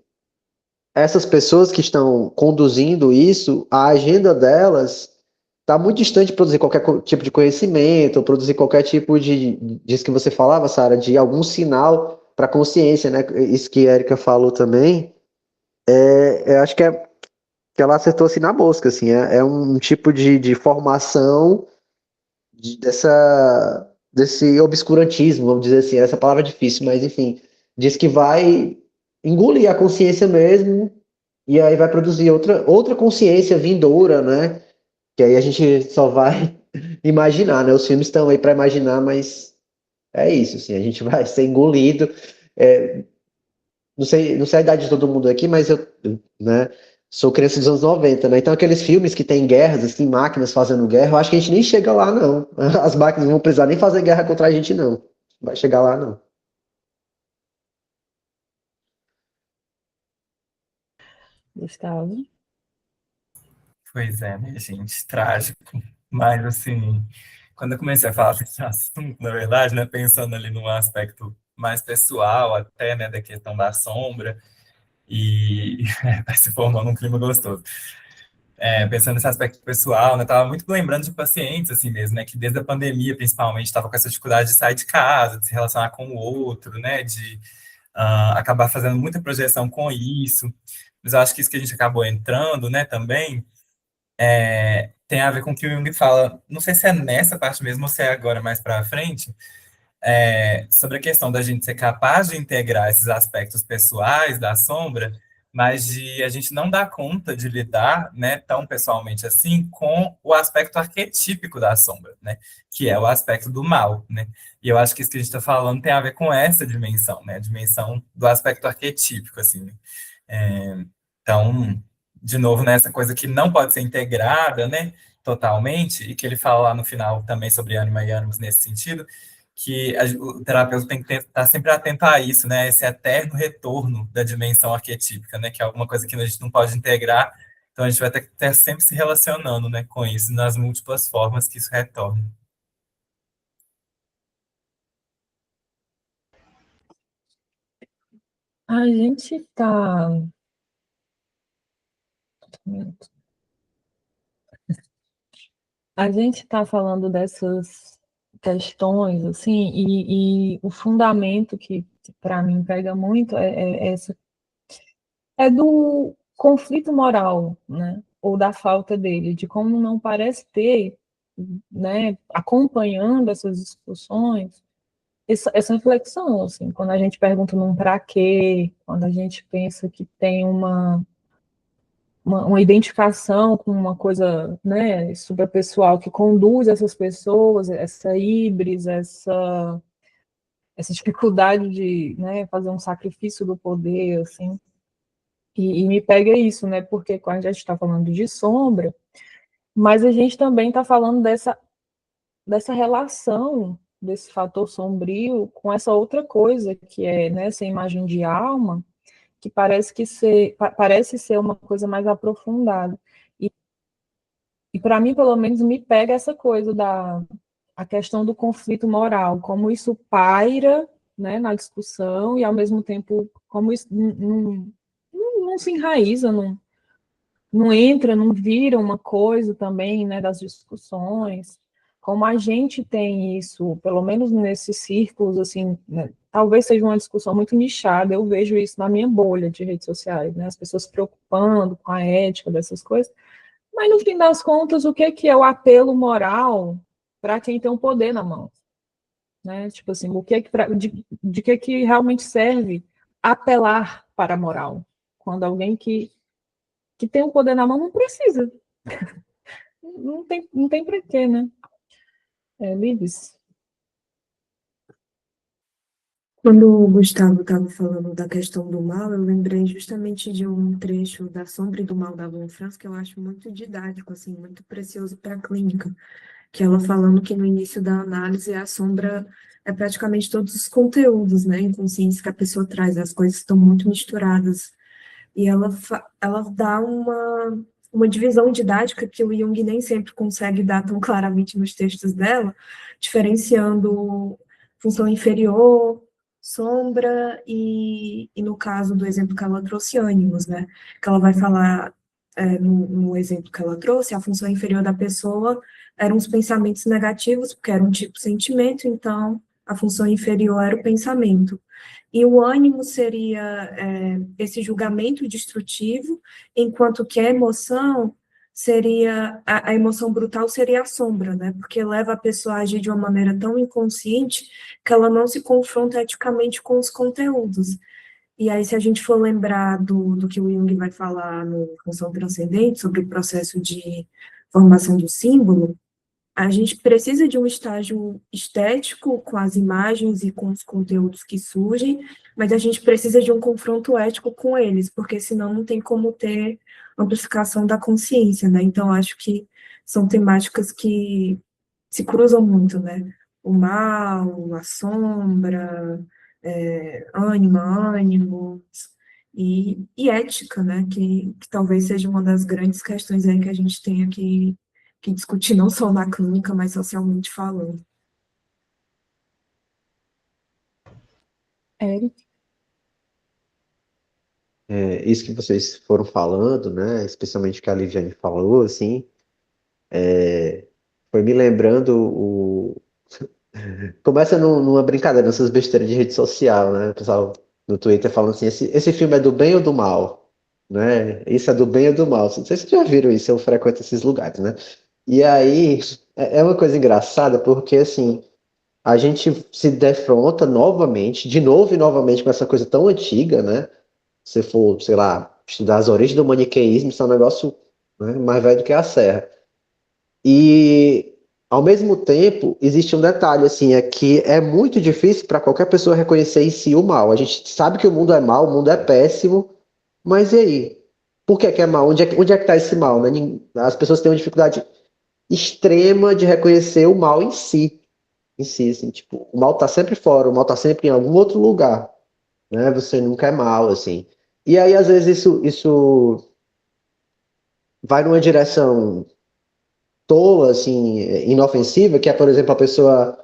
essas pessoas que estão conduzindo isso, a agenda delas está muito distante de produzir qualquer tipo de conhecimento, ou produzir qualquer tipo disso que você falava, Sara, de algum sinal para a consciência, né? Isso que a Erika falou também, eu acho que ela acertou assim na mosca, assim, é um tipo de formação desse obscurantismo, vamos dizer assim, essa palavra é difícil, mas enfim, diz que vai engolir a consciência mesmo, e aí vai produzir outra consciência vindoura, né? Que aí a gente só vai imaginar, né? Os filmes estão aí para imaginar, mas é isso, assim, a gente vai ser engolido. Não sei a idade de todo mundo aqui, mas né, sou criança dos anos 90, né? Então aqueles filmes que tem guerras, assim, máquinas fazendo guerra, eu acho que a gente nem chega lá, não. As máquinas não vão precisar nem fazer guerra contra a gente, não. Vai chegar lá, não. Gustavo. Pois é, né, gente? Trágico. Mas, assim, quando eu comecei a falar desse assunto, na verdade, né, pensando ali num aspecto mais pessoal, até, né, da questão da sombra, e vai se formando um clima gostoso. Pensando nesse aspecto pessoal, né, tava muito lembrando de pacientes, assim mesmo, né, que desde a pandemia, principalmente, estava com essa dificuldade de sair de casa, de se relacionar com o outro, né, de acabar fazendo muita projeção com isso. Mas eu acho que isso que a gente acabou entrando, né, também, tem a ver com o que o Jung fala, não sei se é nessa parte mesmo ou se é agora mais para frente, sobre a questão da gente ser capaz de integrar esses aspectos pessoais da sombra, mas de a gente não dar conta de lidar, né, tão pessoalmente assim, com o aspecto arquetípico da sombra, né, que é o aspecto do mal, né. E eu acho que isso que a gente está falando tem a ver com essa dimensão, né, a dimensão do aspecto arquetípico, assim, né. Então, de novo, nessa coisa que não pode ser integrada, né, totalmente, e que ele fala lá no final também sobre ânima e ânimos nesse sentido, que o terapeuta tem que estar sempre atento a isso, né, esse eterno retorno da dimensão arquetípica, né, que é alguma coisa que a gente não pode integrar, então a gente vai ter que estar sempre se relacionando, né, com isso, nas múltiplas formas que isso retorna. A gente está. A gente está falando dessas questões, assim, e o fundamento que para mim pega muito é essa é do conflito moral, né? Ou da falta dele, de como não parece ter, né, acompanhando essas discussões, essa reflexão, assim, quando a gente pergunta num para quê, quando a gente pensa que tem uma identificação com uma coisa, né, superpessoal que conduz essas pessoas, essa híbris, essa dificuldade de, né, fazer um sacrifício do poder, assim, e me pega isso, né, porque quando a gente está falando de sombra, mas a gente também está falando dessa relação, desse fator sombrio com essa outra coisa, que é, né, essa imagem de alma, que parece ser uma coisa mais aprofundada. E para mim, pelo menos, me pega essa coisa a questão do conflito moral, como isso paira, né, na discussão e, ao mesmo tempo, como isso não se enraiza, não entra, não vira uma coisa também, né, das discussões. Como a gente tem isso, pelo menos nesses círculos, assim, né, talvez seja uma discussão muito nichada, eu vejo isso na minha bolha de redes sociais, né, as pessoas se preocupando com a ética dessas coisas, mas no fim das contas, o que é o apelo moral para quem tem o poder na mão? Né? Tipo assim, de que realmente serve apelar para a moral? Quando alguém que tem o poder na mão não precisa. Não tem para quê, né? Lives. Quando o Gustavo estava falando da questão do mal, eu lembrei justamente de um trecho da Sombra e do Mal da Von Franz que eu acho muito didático, assim, muito precioso para a clínica, que ela falando que no início da análise a sombra é praticamente todos os conteúdos, né, inconscientes que a pessoa traz, as coisas estão muito misturadas. E ela dá uma divisão didática que o Jung nem sempre consegue dar tão claramente nos textos dela, diferenciando função inferior, sombra e no caso do exemplo que ela trouxe, ânimos, né? Que ela vai falar, no exemplo que ela trouxe, a função inferior da pessoa eram os pensamentos negativos, porque era um tipo de sentimento, então a função inferior era o pensamento. E o ânimo seria esse julgamento destrutivo, enquanto que a emoção seria, a emoção brutal seria a sombra, né? Porque leva a pessoa a agir de uma maneira tão inconsciente que ela não se confronta eticamente com os conteúdos. E aí, se a gente for lembrar do que o Jung vai falar no Função Transcendente, sobre o processo de formação do símbolo, a gente precisa de um estágio estético com as imagens e com os conteúdos que surgem, mas a gente precisa de um confronto ético com eles, porque senão não tem como ter amplificação da consciência, né? Então, acho que são temáticas que se cruzam muito, né? O mal, a sombra, ânimos, e ética, né? Que talvez seja uma das grandes questões aí que a gente tem aqui que discutir não só na clínica, mas socialmente falando. Eric. Isso que vocês foram falando, né? Especialmente o que a Liviane falou, assim, foi me lembrando Começa numa brincadeira, nessas besteiras de rede social, né? O pessoal no Twitter falando assim, esse filme é do bem ou do mal? Né? Isso é do bem ou do mal? Não sei se vocês já viram isso, eu frequento esses lugares, né? E aí, é uma coisa engraçada, porque assim, a gente se defronta novamente, de novo e novamente com essa coisa tão antiga, né? Se for, sei lá, estudar as origens do maniqueísmo, isso é um negócio, né, mais velho do que a Serra. E, ao mesmo tempo, existe um detalhe, assim, é que é muito difícil para qualquer pessoa reconhecer em si o mal. A gente sabe que o mundo é mal, o mundo é péssimo, mas e aí? Por que é mal? Onde é que está esse mal, né? As pessoas têm uma dificuldade extrema de reconhecer o mal em si, assim, tipo, o mal está sempre fora, o mal está sempre em algum outro lugar, né? Você nunca é mal, assim. E aí, às vezes, isso vai numa direção tola, assim, inofensiva, que é, por exemplo, a pessoa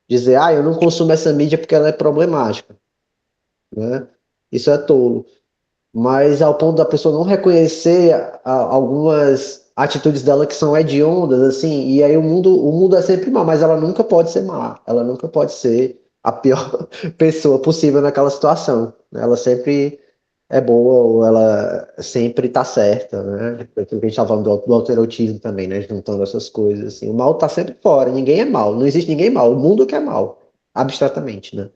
dizer, eu não consumo essa mídia porque ela é problemática, né? Isso é tolo. Mas ao ponto da pessoa não reconhecer algumas atitudes dela que são hediondas, assim, e aí o mundo é sempre má, mas ela nunca pode ser má, ela nunca pode ser a pior pessoa possível naquela situação, né? Ela sempre é boa ou ela sempre tá certa, né? Aquilo que a gente estava falando do alterotismo também, né? Juntando essas coisas, assim. O mal tá sempre fora, ninguém é mal, não existe ninguém mal, o mundo que é mal, abstratamente, né?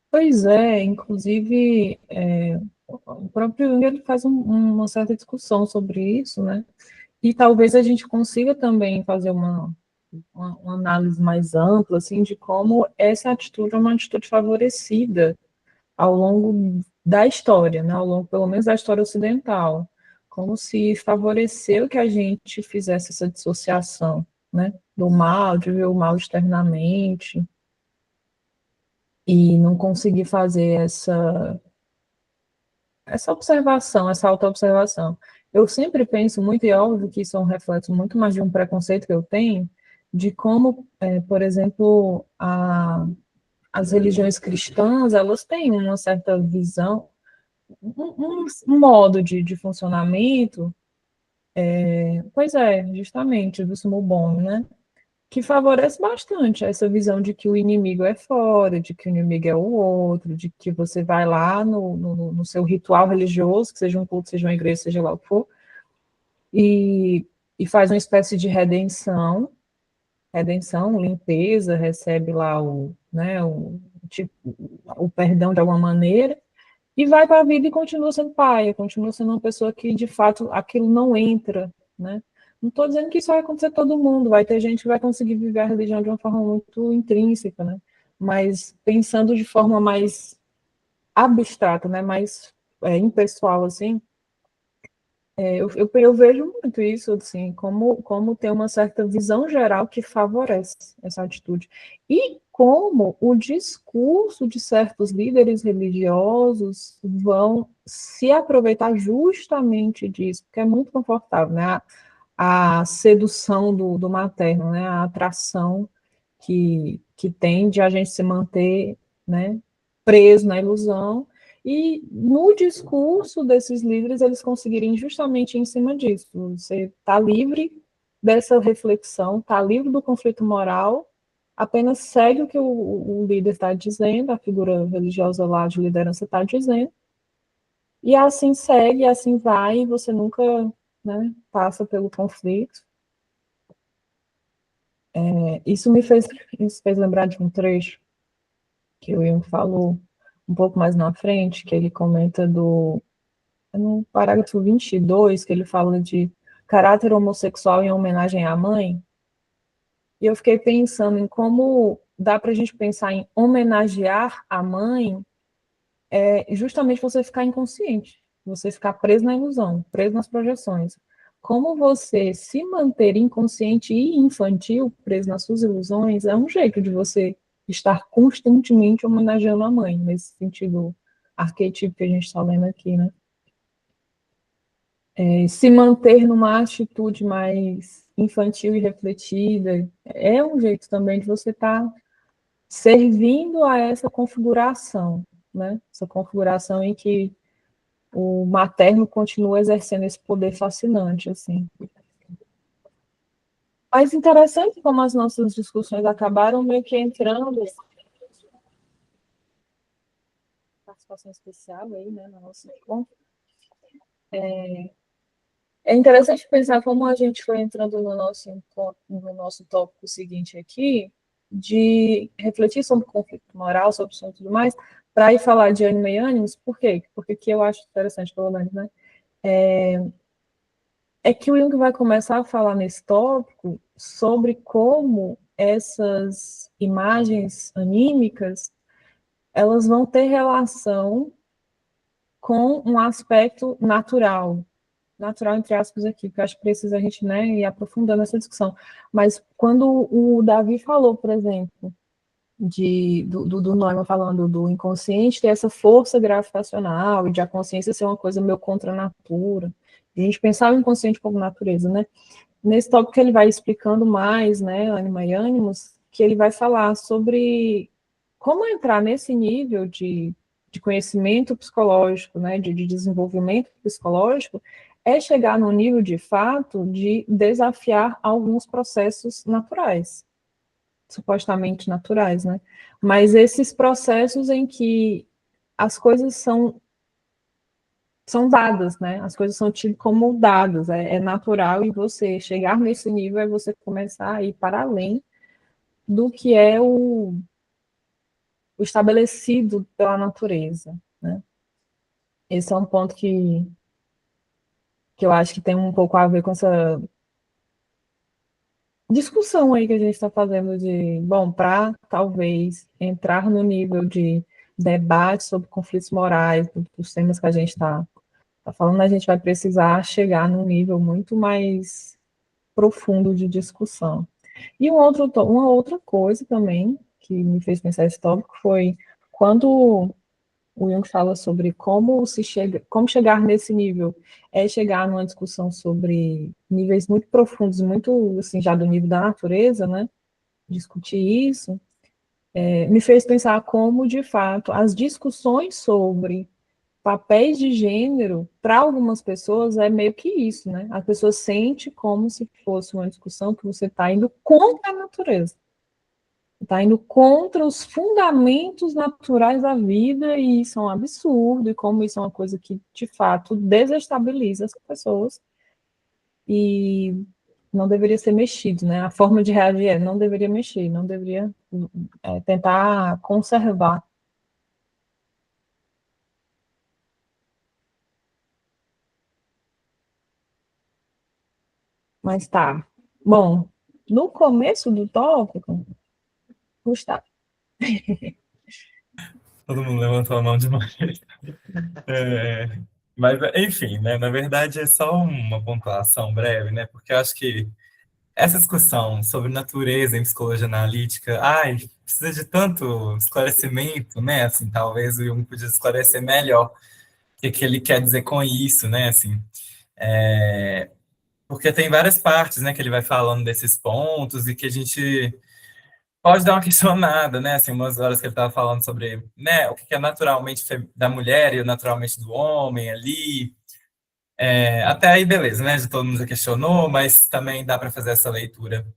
Pois é, inclusive, o próprio Jung ele faz uma certa discussão sobre isso, né? E talvez a gente consiga também fazer uma análise mais ampla, assim, de como essa atitude é uma atitude favorecida ao longo da história, né? Ao longo, pelo menos, da história ocidental, como se favoreceu que a gente fizesse essa dissociação, né? Do mal, de ver o mal externamente, e não conseguir fazer essa observação, essa autoobservação. Eu sempre penso muito, e é óbvio que isso é um reflexo muito mais de um preconceito que eu tenho, de como, por exemplo, as religiões cristãs, elas têm uma certa visão, um modo de funcionamento, pois é, justamente, do sumo bom, né? Que favorece bastante essa visão de que o inimigo é fora, de que o inimigo é o outro, de que você vai lá no seu ritual religioso, que seja um culto, seja uma igreja, seja lá o que for, e faz uma espécie de redenção, limpeza, recebe lá tipo, o perdão de alguma maneira, e vai para a vida e continua sendo pai, continua sendo uma pessoa que, de fato, aquilo não entra, né? Não estou dizendo que isso vai acontecer a todo mundo, vai ter gente que vai conseguir viver a religião de uma forma muito intrínseca, né? Mas pensando de forma mais abstrata, né? Mais impessoal, assim, eu vejo muito isso, assim, como ter uma certa visão geral que favorece essa atitude. E como o discurso de certos líderes religiosos vão se aproveitar justamente disso, porque é muito confortável, né? A sedução do materno, né? A atração que tem de a gente se manter, né, preso na ilusão, e no discurso desses líderes eles conseguirem justamente em cima disso. Você está livre dessa reflexão, está livre do conflito moral, apenas segue o que o líder está dizendo, a figura religiosa lá de liderança está dizendo, e assim segue, assim vai, e você nunca, né, passa pelo conflito. Isso fez lembrar de um trecho que o Jung falou um pouco mais na frente, que ele comenta no parágrafo 22, que ele fala de caráter homossexual em homenagem à mãe, e eu fiquei pensando em como dá para a gente pensar em homenagear a mãe, justamente você ficar inconsciente, você ficar preso na ilusão, preso nas projeções. Como você se manter inconsciente e infantil, preso nas suas ilusões, é um jeito de você estar constantemente homenageando a mãe, nesse sentido arquetípico que a gente está lendo aqui, né? Se manter numa atitude mais infantil e refletida é um jeito também de você estar servindo a essa configuração, né? Essa configuração em que o materno continua exercendo esse poder fascinante, assim. Mas interessante como as nossas discussões acabaram meio que entrando participação especial aí, né, no nosso encontro. É interessante pensar como a gente foi entrando no nosso tópico seguinte aqui, de refletir sobre o conflito moral, sobre isso e tudo mais, para ir falar de ânimo e ânimos. Por quê? Porque que eu acho interessante, pelo menos, né? É que o Jung vai começar a falar nesse tópico sobre como essas imagens anímicas elas vão ter relação com um aspecto natural entre aspas aqui, porque eu acho que precisa a gente, né, ir aprofundando essa discussão. Mas quando o Davi falou, por exemplo, do Neumann falando do inconsciente ter essa força gravitacional e de a consciência ser uma coisa meio contra a natura, a gente pensava o inconsciente como natureza, né? Nesse tópico ele vai explicando mais, né, Anima e Ânimos, que ele vai falar sobre como entrar nesse nível de conhecimento psicológico, né, de desenvolvimento psicológico, é chegar no nível de fato de desafiar alguns processos naturais. supostamente naturais, né? Mas esses processos em que as coisas são dadas, né? As coisas são tidas como dadas, é natural, e você chegar nesse nível é você começar a ir para além do que é o estabelecido pela natureza, né? Esse é um ponto que eu acho que tem um pouco a ver com essa discussão aí que a gente está fazendo bom, para talvez entrar no nível de debate sobre conflitos morais, dos temas que a gente está falando, a gente vai precisar chegar num nível muito mais profundo de discussão. E uma outra coisa também que me fez pensar esse tópico foi quando o Jung fala sobre como chegar nesse nível, é chegar numa discussão sobre níveis muito profundos, muito assim, já do nível da natureza, né? Discutir isso, me fez pensar como, de fato, as discussões sobre papéis de gênero, para algumas pessoas, é meio que isso, né? A pessoa sente como se fosse uma discussão que você está indo contra a natureza. Está indo contra os fundamentos naturais da vida, e isso é um absurdo, e como isso é uma coisa que, de fato, desestabiliza as pessoas, e não deveria ser mexido, né? A forma de reagir não deveria mexer, não deveria tentar conservar. Mas tá. Bom, no começo do tópico, Gustavo. Todo mundo levantou a mão demais. É, mas, enfim, né? Na verdade, é só uma pontuação breve, né? Porque eu acho que essa discussão sobre natureza em psicologia analítica, ai, precisa de tanto esclarecimento, né? Assim, talvez o Jung podia esclarecer melhor o que ele quer dizer com isso, né? Assim, porque tem várias partes, né, que ele vai falando desses pontos e que a gente pode dar uma questionada, né? Assim, umas horas que ele estava falando sobre, né, o que é naturalmente da mulher e o naturalmente do homem ali. Até aí, beleza, né? Já todo mundo já questionou, mas também dá para fazer essa leitura,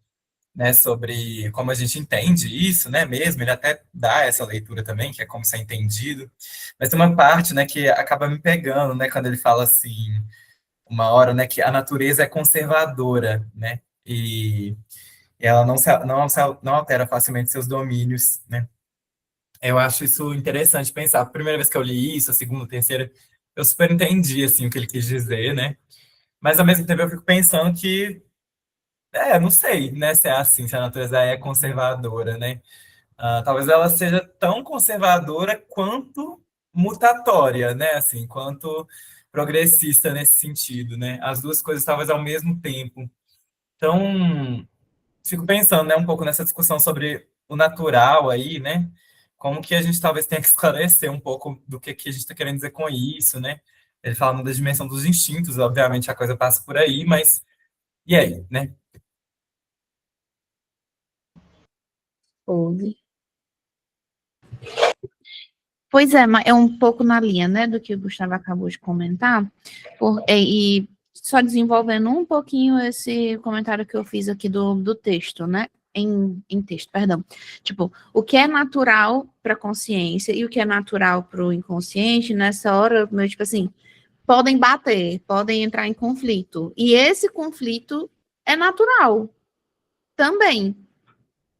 né, sobre como a gente entende isso, né, mesmo. Ele até dá essa leitura também, que é como ser entendido. Mas tem uma parte, né, que acaba me pegando, né, quando ele fala assim, uma hora, né, que a natureza é conservadora, né? E ela não altera facilmente seus domínios, né? Eu acho isso interessante pensar. A primeira vez que eu li isso, a segunda, a terceira, eu super entendi, assim, o que ele quis dizer, né? Mas, ao mesmo tempo, eu fico pensando que, não sei, né, se é assim, se a natureza é conservadora, né? Talvez ela seja tão conservadora quanto mutatória, né? Assim, quanto progressista nesse sentido, né? As duas coisas, talvez, ao mesmo tempo. Então, fico pensando, né, um pouco nessa discussão sobre o natural aí, né? Como que a gente talvez tenha que esclarecer um pouco do que a gente está querendo dizer com isso, né? Ele fala da dimensão dos instintos, obviamente a coisa passa por aí, mas e aí, né? Ouve. Pois é, é um pouco na linha, né, do que o Gustavo acabou de comentar, e só desenvolvendo um pouquinho esse comentário que eu fiz aqui do texto, né, em texto, perdão. Tipo, o que é natural para a consciência e o que é natural para o inconsciente, nessa hora, meio tipo assim, podem bater, podem entrar em conflito, e esse conflito é natural também.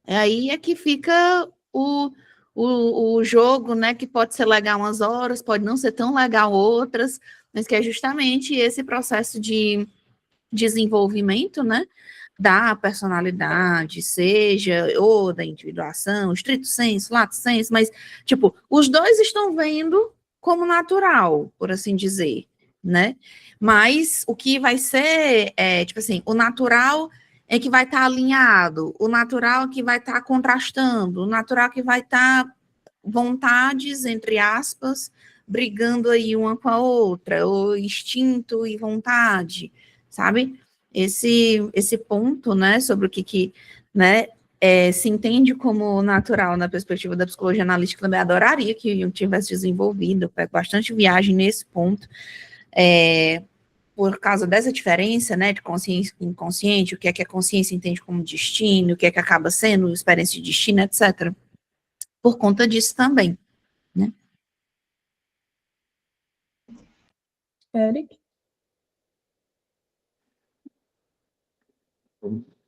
Aí é que fica o jogo, né, que pode ser legal umas horas, pode não ser tão legal outras, mas que é justamente esse processo de desenvolvimento, né, da personalidade, seja ou da individuação, estrito sensu, lato sensu, mas, tipo, os dois estão vendo como natural, por assim dizer, né, mas o que vai ser, tipo assim, o natural é que vai estar alinhado, o natural que vai estar contrastando, o natural que vai estar vontades, entre aspas, brigando aí uma com a outra, ou instinto e vontade, sabe? Esse ponto, né, sobre o que né, se entende como natural na perspectiva da psicologia analítica, também adoraria que o Jung tivesse desenvolvido, eu pego bastante viagem nesse ponto, por causa dessa diferença, né, de consciência e inconsciente, o que é que a consciência entende como destino, o que é que acaba sendo experiência de destino, etc. Por conta disso também, né? Eric?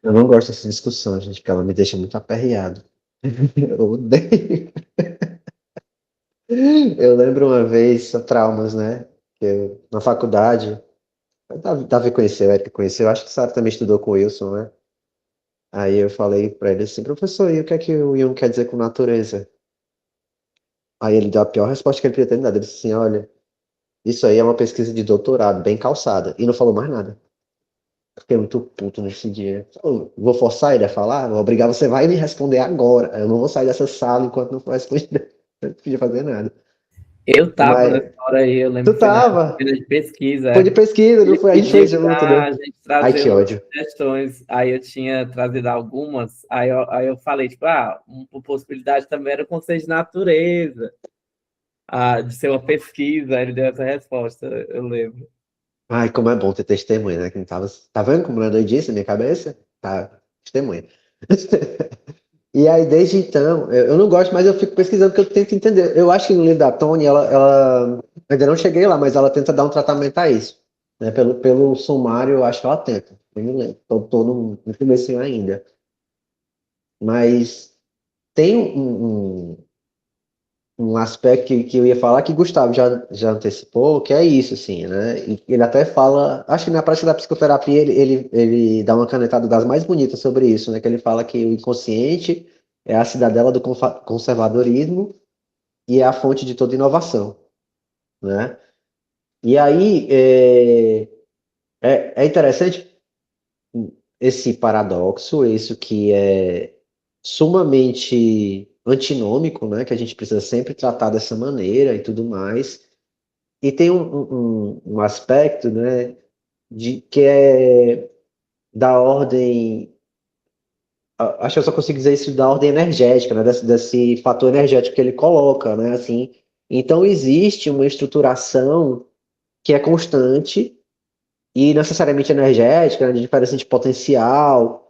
Eu não gosto dessa discussão, gente, porque ela me deixa muito aperreado. Eu odeio. Eu lembro uma vez, só traumas, né? Que na faculdade, Davi conheceu, Eric conheceu, acho que Sara também estudou com o Wilson, né? Aí eu falei pra ele assim, professor, e o que é que o Jung quer dizer com natureza? Aí ele deu a pior resposta que ele podia ter me dado. Ele disse assim, olha, isso aí é uma pesquisa de doutorado, bem calçada. E não falou mais nada. Eu fiquei muito puto nesse dia. Eu vou forçar ele a falar? Vou obrigar, você vai me responder agora. Eu não vou sair dessa sala enquanto não for responder. Eu não podia fazer nada. Eu tava Mas nessa hora aí, eu lembro tu que foi na tava? disciplina de pesquisa. Foi de pesquisa, não Ele foi? A gente foi pediu junto, pra né? gente Ai, trazer que umas ódio. sugestões, aí eu tinha trazido algumas, aí eu falei, tipo, uma possibilidade também era o conceito de natureza, de ser uma pesquisa, aí ele deu essa resposta, eu lembro. Ai, como é bom ter testemunha, né? Que não tava... Tá vendo como não é doidice na minha cabeça? Tá, testemunha. E aí, desde então, eu não gosto, mas eu fico pesquisando porque eu tento entender. Eu acho que no livro da Tony, ela ainda não cheguei lá, mas ela tenta dar um tratamento a isso. Né? Pelo sumário, eu acho que ela tenta. Eu não lembro. Tô no comecinho ainda. Mas tem um aspecto que eu ia falar que Gustavo já antecipou, que é isso, assim, né? E ele até fala, acho que na prática da psicoterapia ele dá uma canetada das mais bonitas sobre isso, né? Que ele fala que o inconsciente é a cidadela do conservadorismo e é a fonte de toda inovação, né? E aí é interessante esse paradoxo, isso que é sumamente antinômico, né? Que a gente precisa sempre tratar dessa maneira e tudo mais. E tem um aspecto, né? Que é da ordem. Acho que eu só consigo dizer isso da ordem energética, né? Desse fator energético que ele coloca, né? Assim, então existe uma estruturação que é constante e necessariamente energética, né, de diferença de potencial,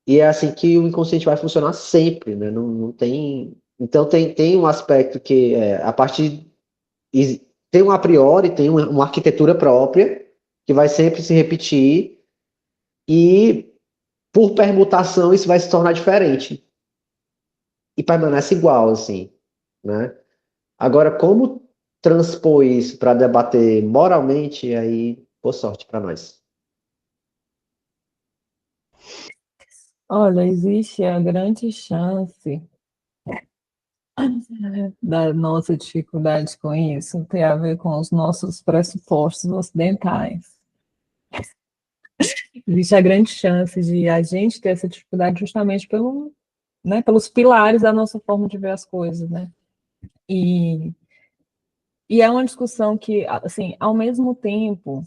e é assim que o inconsciente vai funcionar sempre, né? Não tem. Então tem um aspecto que a partir. Tem um a priori, tem uma arquitetura própria, que vai sempre se repetir, e por permutação isso vai se tornar diferente. E permanece igual, assim, né? Agora, como transpor isso para debater moralmente, aí, boa sorte para nós. Olha, existe a grande chance da nossa dificuldade com isso ter a ver com os nossos pressupostos ocidentais. Existe a grande chance de a gente ter essa dificuldade justamente pelos pilares da nossa forma de ver as coisas, né? E é uma discussão que, assim, ao mesmo tempo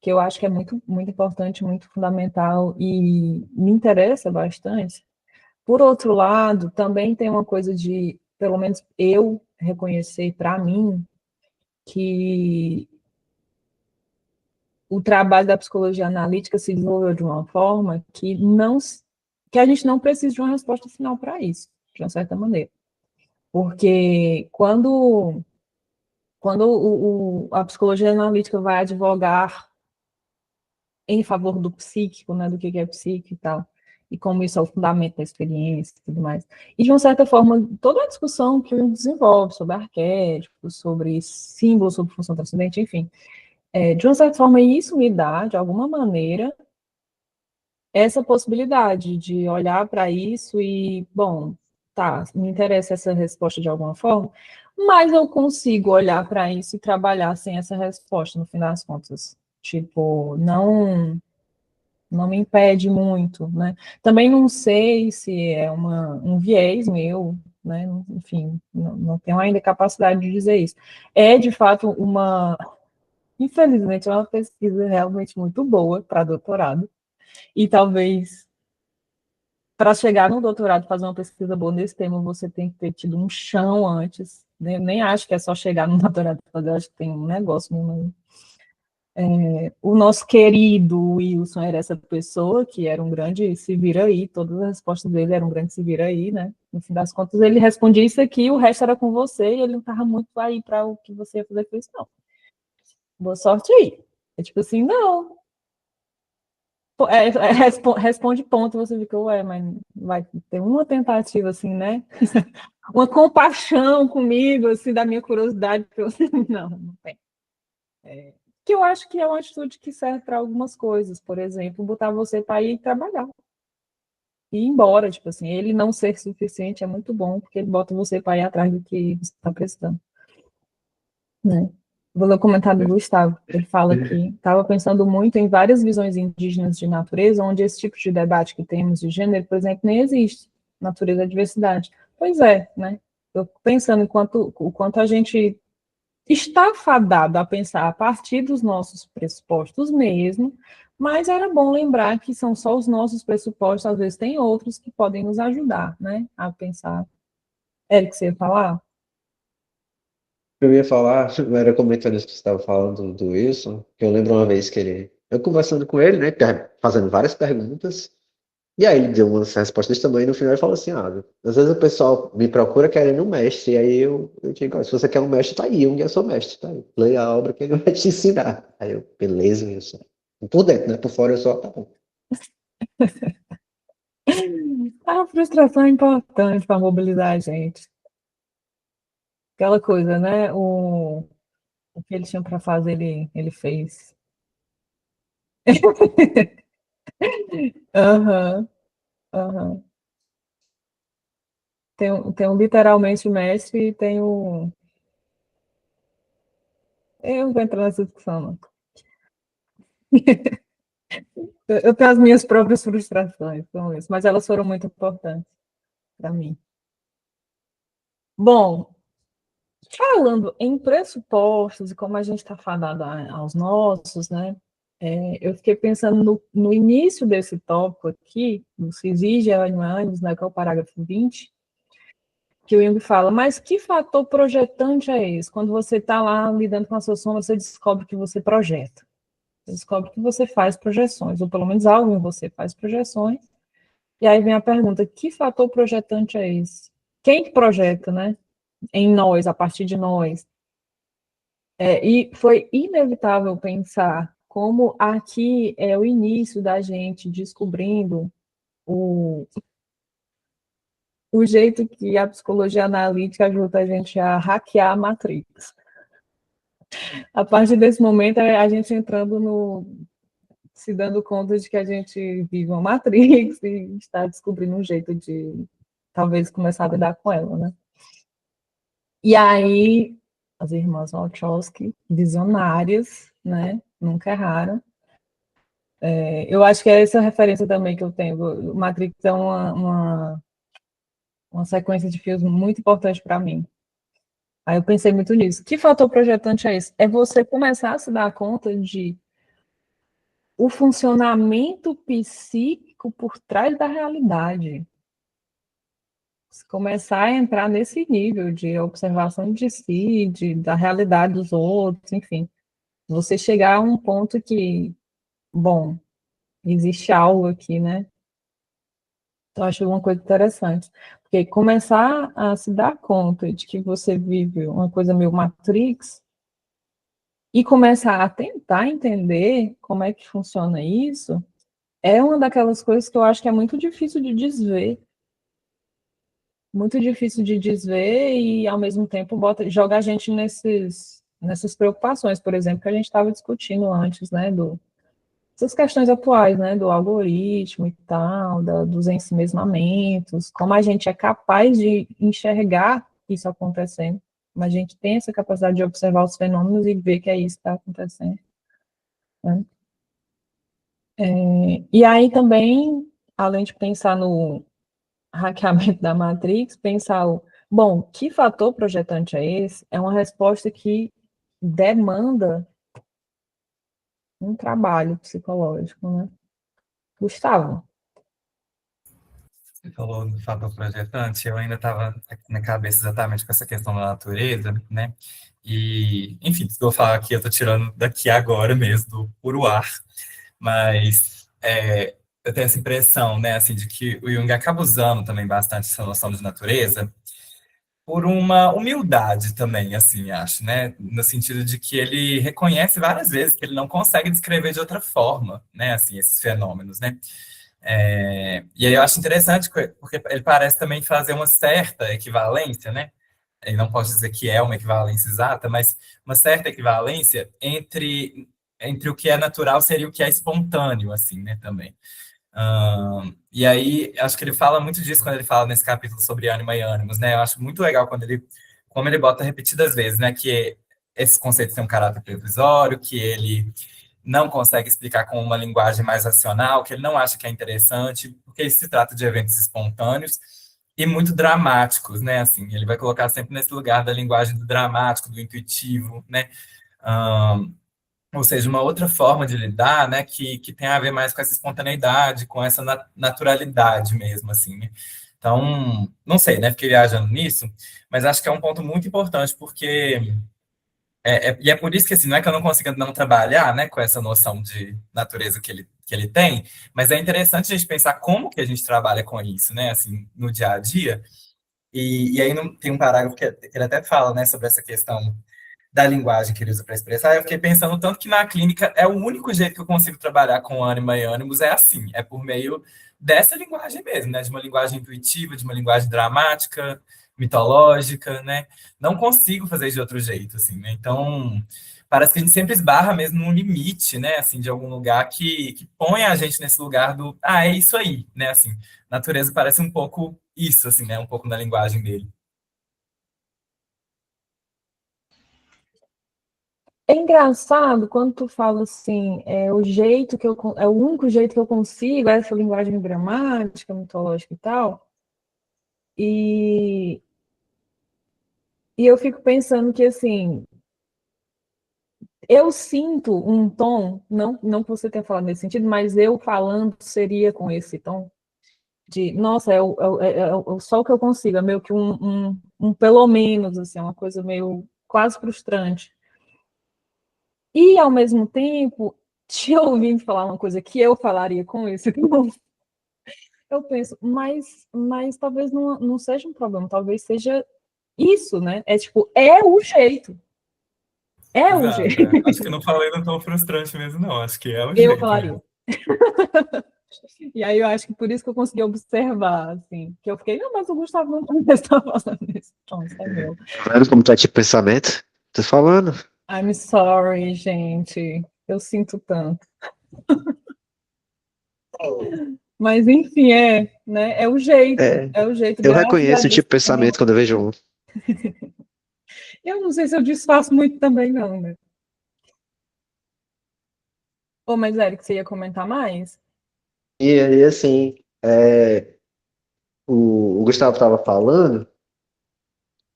que eu acho que é muito, muito importante, muito fundamental e me interessa bastante, por outro lado, também tem uma coisa de, pelo menos eu reconhecer para mim, que o trabalho da psicologia analítica se desenvolveu de uma forma que a gente não precisa de uma resposta final para isso, de uma certa maneira. Porque quando a psicologia analítica vai advogar em favor do psíquico, né, do que é psíquico e tal, e como isso é o fundamento da experiência e tudo mais. E, de uma certa forma, toda a discussão que o desenvolve sobre arquétipos, sobre símbolos, sobre função transcendente, enfim, de uma certa forma, isso me dá, de alguma maneira, essa possibilidade de olhar para isso e, bom, tá, me interessa essa resposta de alguma forma, mas eu consigo olhar para isso e trabalhar sem essa resposta, no fim das contas. Tipo, não me impede muito, né? Também não sei se é um viés meu, né? Enfim, não tenho ainda capacidade de dizer isso. É, de fato, infelizmente, é uma pesquisa realmente muito boa para doutorado, e talvez para chegar no doutorado, fazer uma pesquisa boa nesse tema, você tem que ter tido um chão antes, né? Nem acho que é só chegar no doutorado, eu acho que tem um negócio mesmo. O nosso querido Wilson era essa pessoa que era um grande se vira aí, todas as respostas dele eram um grande se vira aí, né? No fim das contas, ele respondia isso aqui, o resto era com você, e ele não estava muito aí para o que você ia fazer com isso, não. Boa sorte aí. É tipo assim, não. Responde ponto, você fica, ué, mas vai ter uma tentativa, assim, né? Uma compaixão comigo, assim, da minha curiosidade. Não tem. Que eu acho que é uma atitude que serve para algumas coisas, por exemplo, botar você para ir trabalhar e ir embora, tipo assim, ele não ser suficiente é muito bom, porque ele bota você para ir atrás do que você está precisando, né? Vou ler o comentário do Gustavo, ele fala que estava pensando muito em várias visões indígenas de natureza, onde esse tipo de debate que temos de gênero, por exemplo, nem existe, natureza é diversidade. Pois é, né? Eu pensando o quanto a gente está fadado a pensar a partir dos nossos pressupostos mesmo, mas era bom lembrar que são só os nossos pressupostos, às vezes tem outros que podem nos ajudar, né, a pensar. Eric, você ia falar? Eu ia falar, eu era comentando isso que você estava falando do Wilson, que eu lembro uma vez eu conversando com ele, né, fazendo várias perguntas, e aí ele deu umas respostas também, e no final ele falou assim, às vezes o pessoal me procura querendo um mestre, e aí eu digo, se você quer um mestre, tá aí, eu sou mestre, tá aí, leia a obra que ele vai te ensinar. Aí eu, beleza, Wilson. Por dentro, né, por fora eu só, tá bom. A frustração é importante para mobilizar a gente. Aquela coisa, né, o que ele tinha para fazer, ele fez. Aham, aham. Tem um literalmente mestre e tem um... Eu não vou entrar nessa discussão, não. Eu tenho as minhas próprias frustrações com isso, mas elas foram muito importantes para mim. Bom, falando em pressupostos e como a gente está fadado aos nossos, né? Eu fiquei pensando no início desse tópico aqui, no se exige ânimos, né, que é o parágrafo 20, que o Jung fala, mas que fator projetante é esse? Quando você está lá lidando com a sua sombra, você descobre que você projeta. Você descobre que você faz projeções, ou pelo menos algo em você faz projeções. E aí vem a pergunta, que fator projetante é esse? Quem que projeta, né? Em nós, a partir de nós. E foi inevitável pensar como aqui é o início da gente descobrindo o jeito que a psicologia analítica ajuda a gente a hackear a Matrix. A partir desse momento, é a gente entrando se dando conta de que a gente vive uma Matrix e está descobrindo um jeito de, talvez, começar a lidar com ela, né? E aí, as irmãs Wachowski, visionárias, né? Nunca erraram. Eu acho que é essa referência também que eu tenho. O Matrix é uma sequência de filmes muito importante para mim. Aí eu pensei muito nisso. Que fator projetante é esse? É você começar a se dar conta de o funcionamento psíquico por trás da realidade. Você começar a entrar nesse nível de observação de si, da realidade dos outros, enfim. Você chegar a um ponto que, bom, existe algo aqui, né? Eu acho uma coisa interessante. Porque começar a se dar conta de que você vive uma coisa meio Matrix e começar a tentar entender como é que funciona isso, é uma daquelas coisas que eu acho que é muito difícil de desver. Muito difícil de desver e, ao mesmo tempo, joga a gente nessas preocupações, por exemplo, que a gente estava discutindo antes, né, essas questões atuais, né, do algoritmo e tal, dos ensimesmamentos, como a gente é capaz de enxergar isso acontecendo, como a gente tem essa capacidade de observar os fenômenos e ver que é isso que está acontecendo, né? E aí também, além de pensar no hackeamento da Matrix, pensar bom, que fator projetante é esse? É uma resposta que demanda um trabalho psicológico, né? Gustavo? Você falou do fator projetante, eu ainda estava aqui na cabeça exatamente com essa questão da natureza, né? E, enfim, se eu falar aqui, eu estou tirando daqui agora mesmo, do puro ar, mas eu tenho essa impressão, né, assim, de que o Jung acaba usando também bastante essa noção de natureza por uma humildade também, assim, acho, né? No sentido de que ele reconhece várias vezes que ele não consegue descrever de outra forma, né, assim, esses fenômenos, né? E aí eu acho interessante, porque ele parece também fazer uma certa equivalência, né? Eu não posso dizer que é uma equivalência exata, mas uma certa equivalência entre o que é natural seria o que é espontâneo, assim, né, também. E aí, acho que ele fala muito disso quando ele fala nesse capítulo sobre ânima e ânimos, né? Eu acho muito legal como ele bota repetidas vezes, né, que esses conceitos têm um caráter previsório, que ele não consegue explicar com uma linguagem mais racional, que ele não acha que é interessante, porque se trata de eventos espontâneos e muito dramáticos, né? Assim, ele vai colocar sempre nesse lugar da linguagem do dramático, do intuitivo, né? Ou seja, uma outra forma de lidar, né, que tem a ver mais com essa espontaneidade, com essa naturalidade mesmo, assim, né? Então, não sei, né? Fiquei viajando nisso, mas acho que é um ponto muito importante, porque e é por isso que, assim, não é que eu não consiga não trabalhar, né, com essa noção de natureza que ele tem, mas é interessante a gente pensar como que a gente trabalha com isso, né, assim, no dia a dia. E aí tem um parágrafo que ele até fala, né, sobre essa questão da linguagem que ele usa para expressar. Eu fiquei pensando tanto que na clínica é o único jeito que eu consigo trabalhar com ânima e ânimos é assim, é por meio dessa linguagem mesmo, né, de uma linguagem intuitiva, de uma linguagem dramática, mitológica, né? Não consigo fazer de outro jeito, assim, né? Então, parece que a gente sempre esbarra mesmo num limite, né? Assim, de algum lugar que põe a gente nesse lugar do, é isso aí, né? Assim, natureza parece um pouco isso, assim, né? Um pouco na linguagem dele. É engraçado quando tu fala assim, é o único jeito que eu consigo, essa linguagem dramática, mitológica e tal. E eu fico pensando que assim, eu sinto um tom, não que você tenha falado nesse sentido, mas eu falando seria com esse tom de, nossa, só o que eu consigo, é meio que um pelo menos, assim, uma coisa meio quase frustrante. E, ao mesmo tempo, te ouvindo falar uma coisa que eu falaria com esse tom, eu penso, mas talvez não seja um problema, talvez seja isso, né? É tipo, é o jeito. É o Exato. jeito. Acho que eu não falei num tom frustrante mesmo, não. Acho que é o Eu jeito falaria. mesmo. E aí eu acho que por isso que eu consegui observar, assim, que eu fiquei, não, mas o Gustavo não está falando isso. Então, isso é meu. Tá vendo como tá tipo pensamento? Tô falando. I'm sorry, gente. Eu sinto tanto. Mas enfim, né? É o jeito. É, É o jeito, eu graças a reconheço o Deus. tipo de pensamento quando eu vejo um. Eu não sei se eu disfarço muito também, não, né? Ô, mas Eric, você ia comentar mais? E aí, assim, o Gustavo estava falando,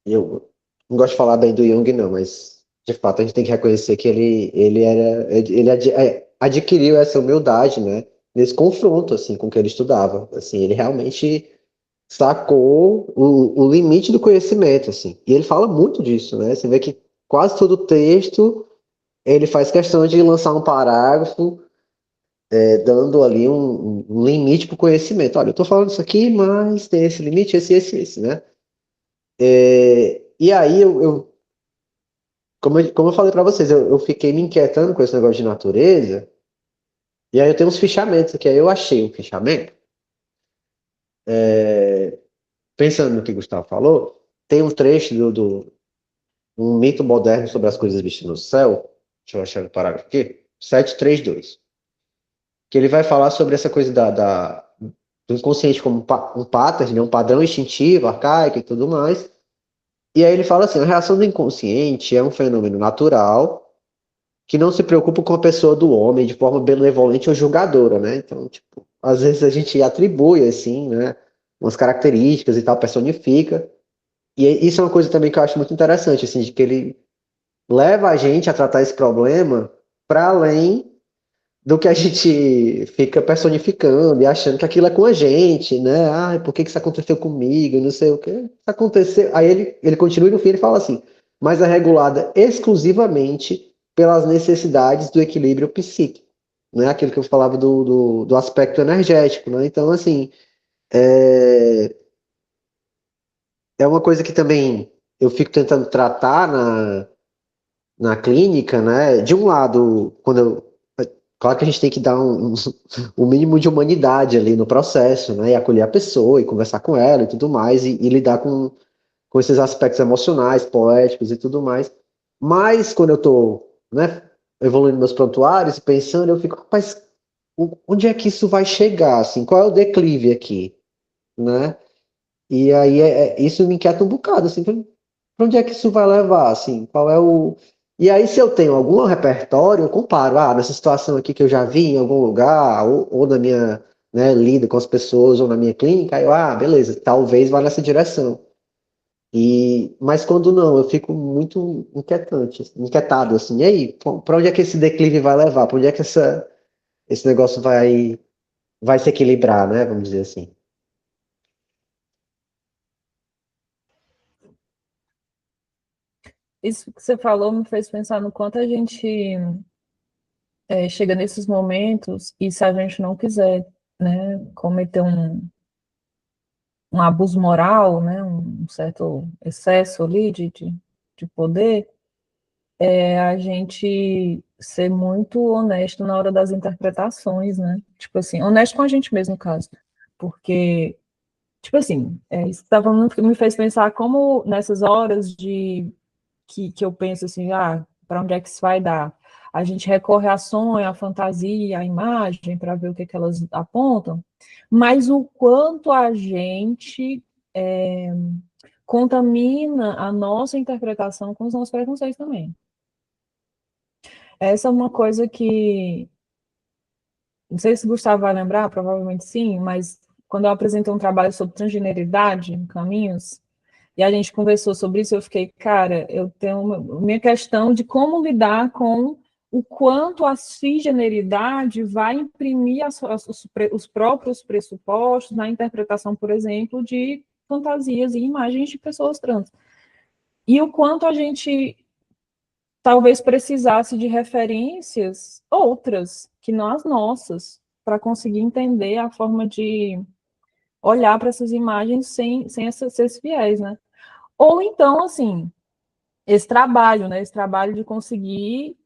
e eu não gosto de falar bem do Jung, não, mas de fato a gente tem que reconhecer que ele adquiriu essa humildade, né, nesse confronto, assim, com o que ele estudava. Assim, ele realmente sacou o limite do conhecimento, assim. E ele fala muito disso, né? Você vê que quase todo o texto ele faz questão de lançar um parágrafo dando ali um limite para o conhecimento. Olha, eu estou falando isso aqui, mas tem esse limite, esse, né? E aí, como eu falei para vocês, eu fiquei me inquietando com esse negócio de natureza, e aí eu tenho uns fichamentos aqui, aí eu achei um fichamento, pensando no que o Gustavo falou, tem um trecho um mito moderno sobre as coisas vistas no céu, deixa eu achar o parágrafo aqui, 732, que ele vai falar sobre essa coisa do inconsciente como um pattern, né, um padrão instintivo, arcaico e tudo mais. E aí ele fala assim, a reação do inconsciente é um fenômeno natural que não se preocupa com a pessoa do homem de forma benevolente ou julgadora, né? Então, tipo, às vezes a gente atribui, assim, né, umas características e tal, personifica. E isso é uma coisa também que eu acho muito interessante, assim, de que ele leva a gente a tratar esse problema para além do que a gente fica personificando e achando que aquilo é com a gente, né? Ah, por que que isso aconteceu comigo? Não sei o que. Isso aconteceu. Aí ele continua e no fim ele fala assim, mas é regulada exclusivamente pelas necessidades do equilíbrio psíquico, né? Aquilo que eu falava do aspecto energético, né? Então, assim, é uma coisa que também eu fico tentando tratar na clínica, né? De um lado, claro que a gente tem que dar um mínimo de humanidade ali no processo, né? E acolher a pessoa, e conversar com ela e tudo mais, e lidar com esses aspectos emocionais, poéticos e tudo mais. Mas quando eu tô, né, evoluindo meus prontuários e pensando, eu fico, rapaz, onde é que isso vai chegar, assim? Qual é o declive aqui, né? E aí isso me inquieta um bocado, assim, pra onde é que isso vai levar, assim? Qual é o... E aí, se eu tenho algum repertório, eu comparo, nessa situação aqui que eu já vi em algum lugar, ou na minha, né, lida com as pessoas, ou na minha clínica, aí eu, beleza, talvez vá nessa direção. Mas quando não, eu fico muito inquietado, assim, e aí, para onde é que esse declive vai levar? Para onde é que esse negócio vai se equilibrar, né, vamos dizer assim. Isso que você falou me fez pensar no quanto a gente chega nesses momentos e se a gente não quiser, né, cometer um abuso moral, né, um certo excesso ali de poder, a gente ser muito honesto na hora das interpretações, né? Tipo assim, honesto com a gente mesmo, no caso. Porque, tipo assim, isso que tá falando me fez pensar como nessas horas que eu penso assim, para onde é que isso vai dar? A gente recorre a sonho, à fantasia, à imagem, para ver o que elas apontam, mas o quanto a gente contamina a nossa interpretação com os nossos preconceitos também. Essa é uma coisa que, não sei se o Gustavo vai lembrar, provavelmente sim, mas quando eu apresentei um trabalho sobre transgeneridade em Caminhos, e a gente conversou sobre isso, eu fiquei, cara, eu tenho minha questão de como lidar com o quanto a cisgeneridade vai imprimir os próprios pressupostos na interpretação, por exemplo, de fantasias e imagens de pessoas trans. E o quanto a gente talvez precisasse de referências outras, que não as nossas, para conseguir entender a forma de olhar para essas imagens sem esses viés, né? Ou então, assim, esse trabalho, né? Esse trabalho de conseguir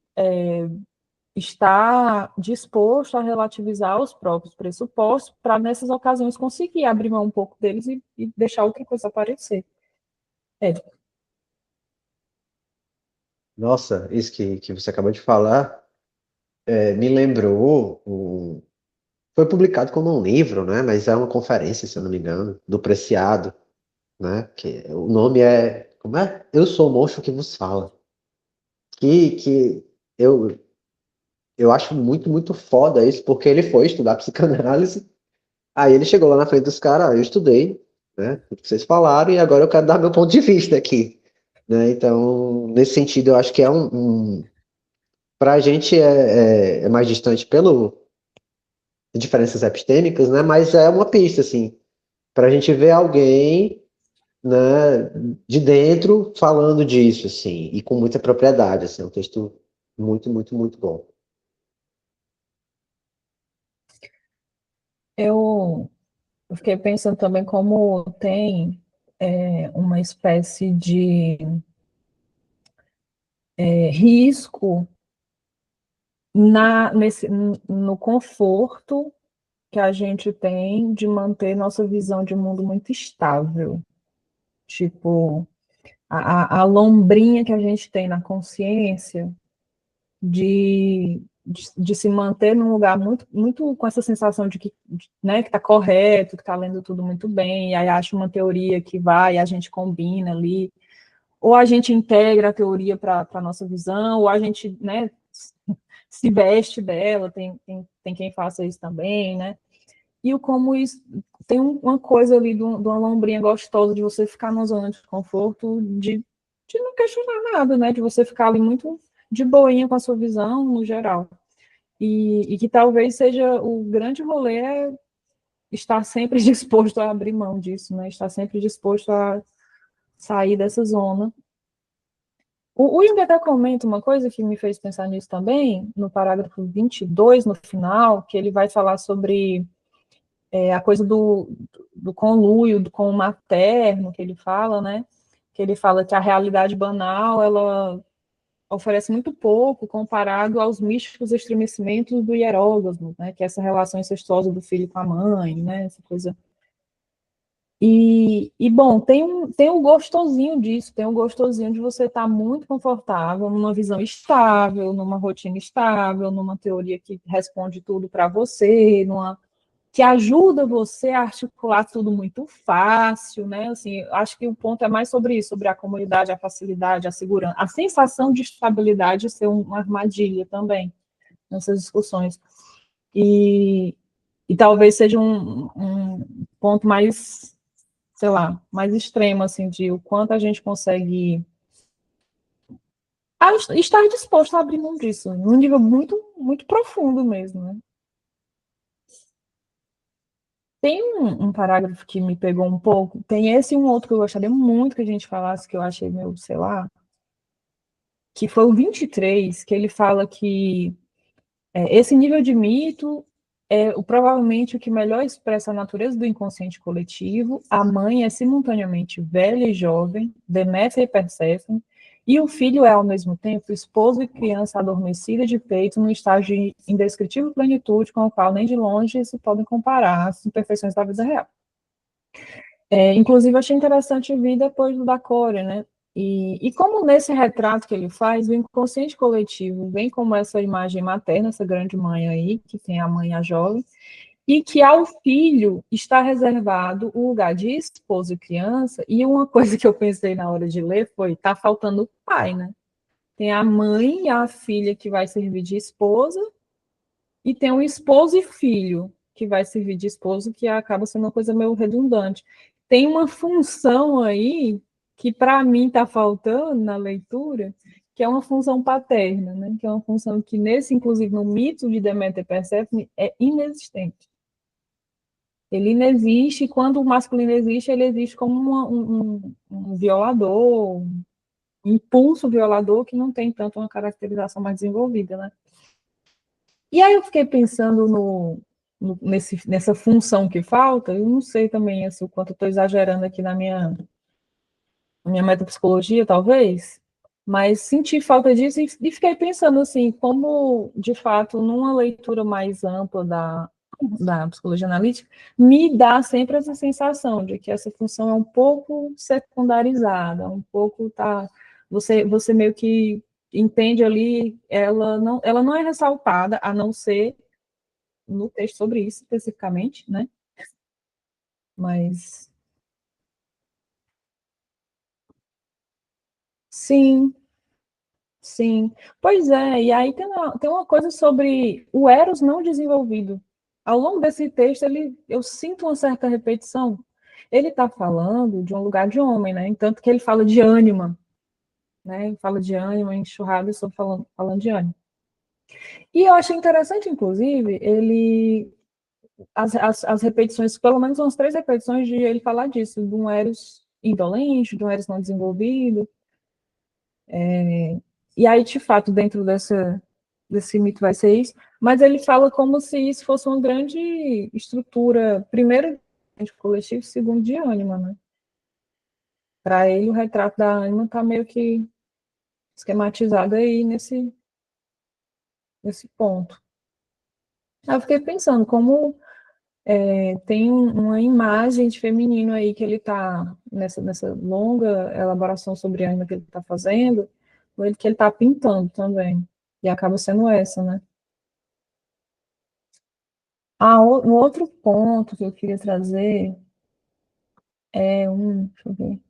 estar disposto a relativizar os próprios pressupostos para, nessas ocasiões, conseguir abrir mão um pouco deles e deixar outra coisa aparecer. Nossa, isso que você acabou de falar me lembrou. Foi publicado como um livro, né? Mas é uma conferência, se eu não me engano, do Preciado, né? Que o nome é. Como é? Eu sou o monstro que vos fala. Que eu acho muito, muito foda isso, porque ele foi estudar psicanálise. Aí ele chegou lá na frente dos caras, eu estudei, né? O que vocês falaram, e agora eu quero dar meu ponto de vista aqui. Né? Então, nesse sentido, eu acho que para a gente é mais distante pelo diferenças epistêmicas, né? Mas é uma pista, assim, para a gente ver alguém, né, de dentro falando disso, assim, e com muita propriedade, assim, é um texto muito, muito, muito bom. Eu fiquei pensando também como tem uma espécie de risco no conforto que a gente tem de manter nossa visão de mundo muito estável. Tipo, a lombrinha que a gente tem na consciência de se manter num lugar muito, muito com essa sensação de que, né, que está correto, que está lendo tudo muito bem, e aí acha uma teoria que vai, e a gente combina ali, ou a gente integra a teoria para a nossa visão, ou a gente, né, se veste dela, tem quem faça isso também, né? E como isso tem uma coisa ali de uma lombrinha gostosa de você ficar numa zona de conforto, de não questionar nada, né? De você ficar ali muito de boinha com a sua visão no geral. e que talvez seja o grande rolê é estar sempre disposto a abrir mão disso, né? Estar sempre disposto a sair dessa zona. O Jung até comenta uma coisa que me fez pensar nisso também, no parágrafo 22, no final, que ele vai falar sobre a coisa do conluio, com o materno, que ele fala, né? Que ele fala que a realidade banal, ela oferece muito pouco comparado aos místicos estremecimentos do hierógasmo, né? Que é essa relação incestuosa do filho com a mãe, né? Essa coisa. Bom, tem um gostosinho disso, tem um gostosinho de você estar muito confortável numa visão estável, numa rotina estável, numa teoria que responde tudo para você, que ajuda você a articular tudo muito fácil, né? Assim, acho que o ponto é mais sobre isso, sobre a comodidade, a facilidade, a segurança, a sensação de estabilidade ser uma armadilha também nessas discussões. E talvez seja um ponto mais, sei lá, mais extremo, assim, de o quanto a gente consegue estar disposto a abrir mão disso, num nível muito, muito profundo mesmo, né? Tem um parágrafo que me pegou um pouco, tem esse e um outro que eu gostaria muito que a gente falasse, que eu achei meu, sei lá, que foi o 23, que ele fala que esse nível de mito provavelmente o que melhor expressa a natureza do inconsciente coletivo. A mãe é simultaneamente velha e jovem, Deméter e Perséfone, e o filho é, ao mesmo tempo, esposo e criança adormecida de peito, num estágio de indescritível plenitude, com o qual nem de longe se podem comparar as imperfeições da vida real. Inclusive, achei interessante vir depois do da Core, né? E como nesse retrato que ele faz, o inconsciente coletivo vem como essa imagem materna, essa grande mãe aí, que tem a mãe e a jovem, e que ao filho está reservado o lugar de esposo e criança, e uma coisa que eu pensei na hora de ler foi, tá faltando o pai, né? Tem a mãe e a filha que vai servir de esposa, e tem um esposo e filho que vai servir de esposo, que acaba sendo uma coisa meio redundante. Tem uma função aí que para mim está faltando na leitura, que é uma função paterna, né? Que é uma função que nesse, inclusive no mito de Deméter e Perséfone, é inexistente. Ele inexiste, e quando o masculino existe, ele existe como um violador, um impulso violador que não tem tanto uma caracterização mais desenvolvida, né? E aí eu fiquei pensando nessa função que falta, eu não sei também assim, o quanto eu estou exagerando aqui na minha metapsicologia, talvez, mas senti falta disso e fiquei pensando assim, como, de fato, numa leitura mais ampla da psicologia analítica, me dá sempre essa sensação de que essa função é um pouco secundarizada, um pouco você meio que entende ali, ela não é ressaltada, a não ser no texto sobre isso especificamente, né? Mas sim, sim. Pois é, e aí tem uma coisa sobre o Eros não desenvolvido. Ao longo desse texto, eu sinto uma certa repetição. Ele está falando de um lugar de homem, né? Tanto que ele fala de ânima, né? Ele fala de ânima, enxurrada, eu estou falando de ânima. E eu achei interessante, inclusive, as repetições, pelo menos umas 3 repetições de ele falar disso, de um Eros indolente, de um Eros não desenvolvido. E aí, de fato, dentro desse mito vai ser isso, mas ele fala como se isso fosse uma grande estrutura, primeiro de coletivo, segundo de ânima, né? Para ele, o retrato da ânima está meio que esquematizado aí nesse ponto. Aí eu fiquei pensando como tem uma imagem de feminino aí que ele está, nessa longa elaboração sobre a ânima que ele está fazendo, que ele está pintando também. E acaba sendo essa, né? Um outro ponto que eu queria trazer deixa eu ver.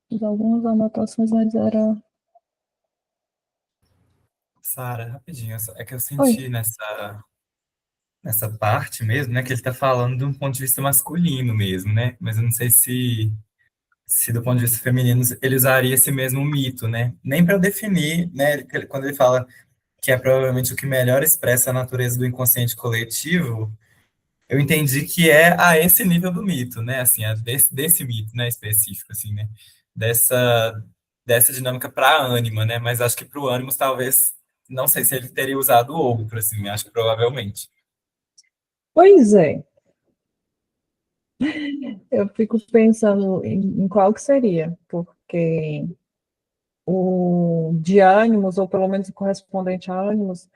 Fiz algumas anotações, mas era. Sara, rapidinho, é que eu Oi. senti nessa parte mesmo, né, que ele tá falando de um ponto de vista masculino mesmo, né? Mas eu não sei se do ponto de vista feminino ele usaria esse mesmo mito, né? Nem para definir, né? Quando ele fala que é provavelmente o que melhor expressa a natureza do inconsciente coletivo, eu entendi que é a esse nível do mito, né? Assim, desse mito, né, específico, assim, né? Dessa, dessa dinâmica para a ânima, né? Mas acho que para o ânimos, talvez, não sei se ele teria usado outro, assim, acho que provavelmente. Pois é, eu fico pensando em qual que seria, porque o de ânimos, ou pelo menos o correspondente a ânimos,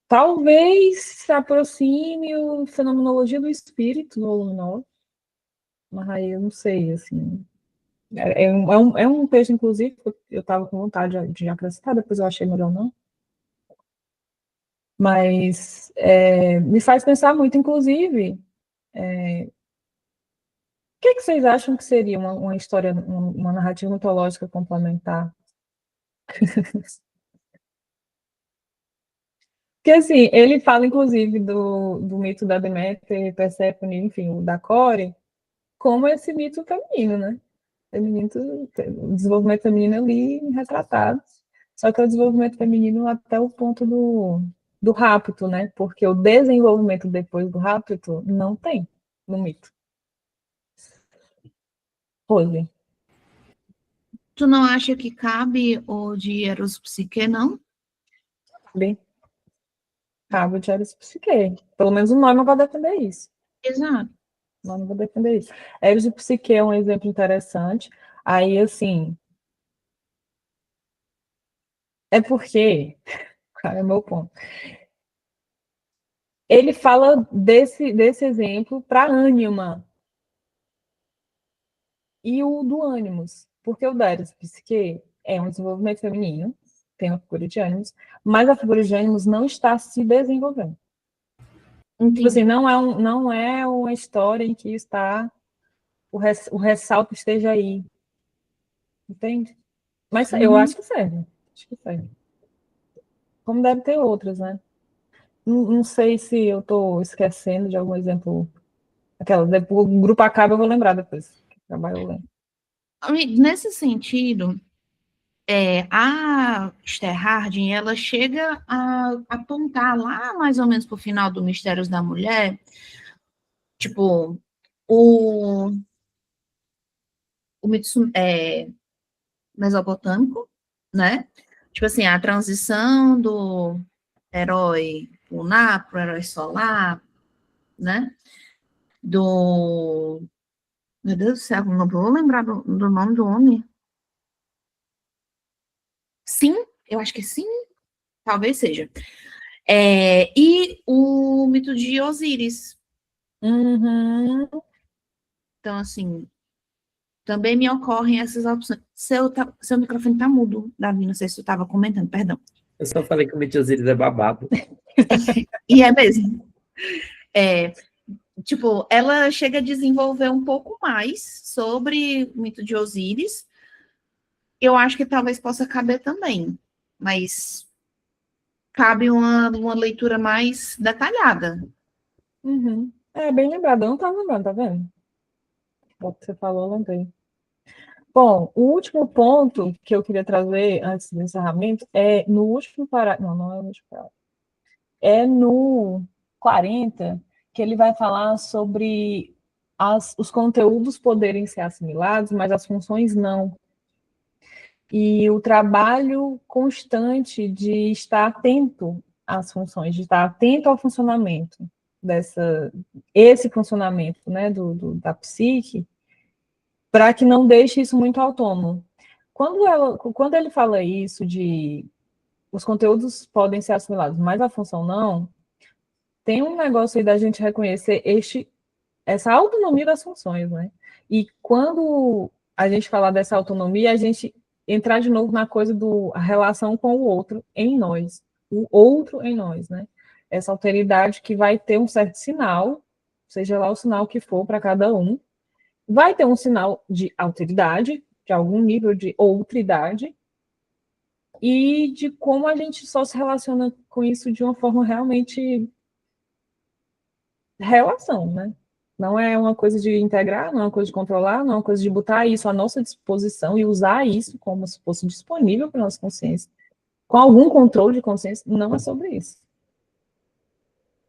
talvez se aproxime o fenomenologia do espírito no luminoso, mas aí eu não sei, assim. É um texto, inclusive, que eu estava com vontade de acrescentar, depois eu achei melhor não. Mas me faz pensar muito, inclusive, o que vocês acham que seria uma história, uma narrativa mitológica complementar? Porque, assim, ele fala, inclusive, do mito da Deméter, Perséfone, enfim, o da Core, como esse mito feminino, né? O desenvolvimento feminino ali retratado. Só que é o desenvolvimento feminino até o ponto do rapto, né? Porque o desenvolvimento depois do rapto não tem no mito. Rose. Tu não acha que cabe o de Eros Psique, não? Bem, cabo de Eros Psique. Pelo menos o nome vai defender isso. Exato. O nome vai defender isso. Eros e Psique é um exemplo interessante. Aí, assim, é porque, cara, é meu ponto. Ele fala desse exemplo para ânima e o do ânimos, porque o da Eros Psique é um desenvolvimento feminino, tem uma figura de ânimos, mas a figura de ânimos não está se desenvolvendo. Tipo assim, não é uma história em que está o ressalto esteja aí, entende? Mas eu acho que serve. Acho que serve. Como deve ter outras, né? Não sei se eu estou esquecendo de algum exemplo. O grupo acaba, eu vou lembrar depois. Trabalho eu lembro. Nesse sentido, a Sterhardin, ela chega a apontar lá mais ou menos para o final do Mistérios da Mulher, tipo, o mito mesopotâmico, né? Tipo assim, a transição do herói lunar para o herói solar, né? Meu Deus do céu, não vou lembrar do nome do homem. Sim, eu acho que sim, talvez seja. E o mito de Osíris. Uhum. Então, assim, também me ocorrem essas opções. Seu microfone tá mudo, Davi, não sei se tu estava comentando, perdão. Eu só falei que o mito de Osíris é babado. E é mesmo. Tipo, ela chega a desenvolver um pouco mais sobre o mito de Osíris. Eu acho que talvez possa caber também, mas cabe uma leitura mais detalhada. Uhum. É bem lembrado, eu não estava lembrando, tá vendo? O que você falou, eu lembrei. Bom, o último ponto que eu queria trazer antes do encerramento é no último parágrafo. Não é no último parágrafo. É no 40, que ele vai falar sobre os conteúdos poderem ser assimilados, mas as funções não. E o trabalho constante de estar atento às funções, de estar atento ao funcionamento esse funcionamento, né, da psique, para que não deixe isso muito autônomo. Quando ele fala isso de os conteúdos podem ser assimilados, mas a função não, tem um negócio aí da gente reconhecer essa autonomia das funções, né? E quando a gente falar dessa autonomia, a gente entrar de novo na coisa a relação com o outro em nós, o outro em nós, né? Essa alteridade que vai ter um certo sinal, seja lá o sinal que for para cada um, vai ter um sinal de alteridade, de algum nível de outridade, e de como a gente só se relaciona com isso de uma forma realmente relação, né? Não é uma coisa de integrar, não é uma coisa de controlar, não é uma coisa de botar isso à nossa disposição e usar isso como se fosse disponível para a nossa consciência, com algum controle de consciência, não é sobre isso.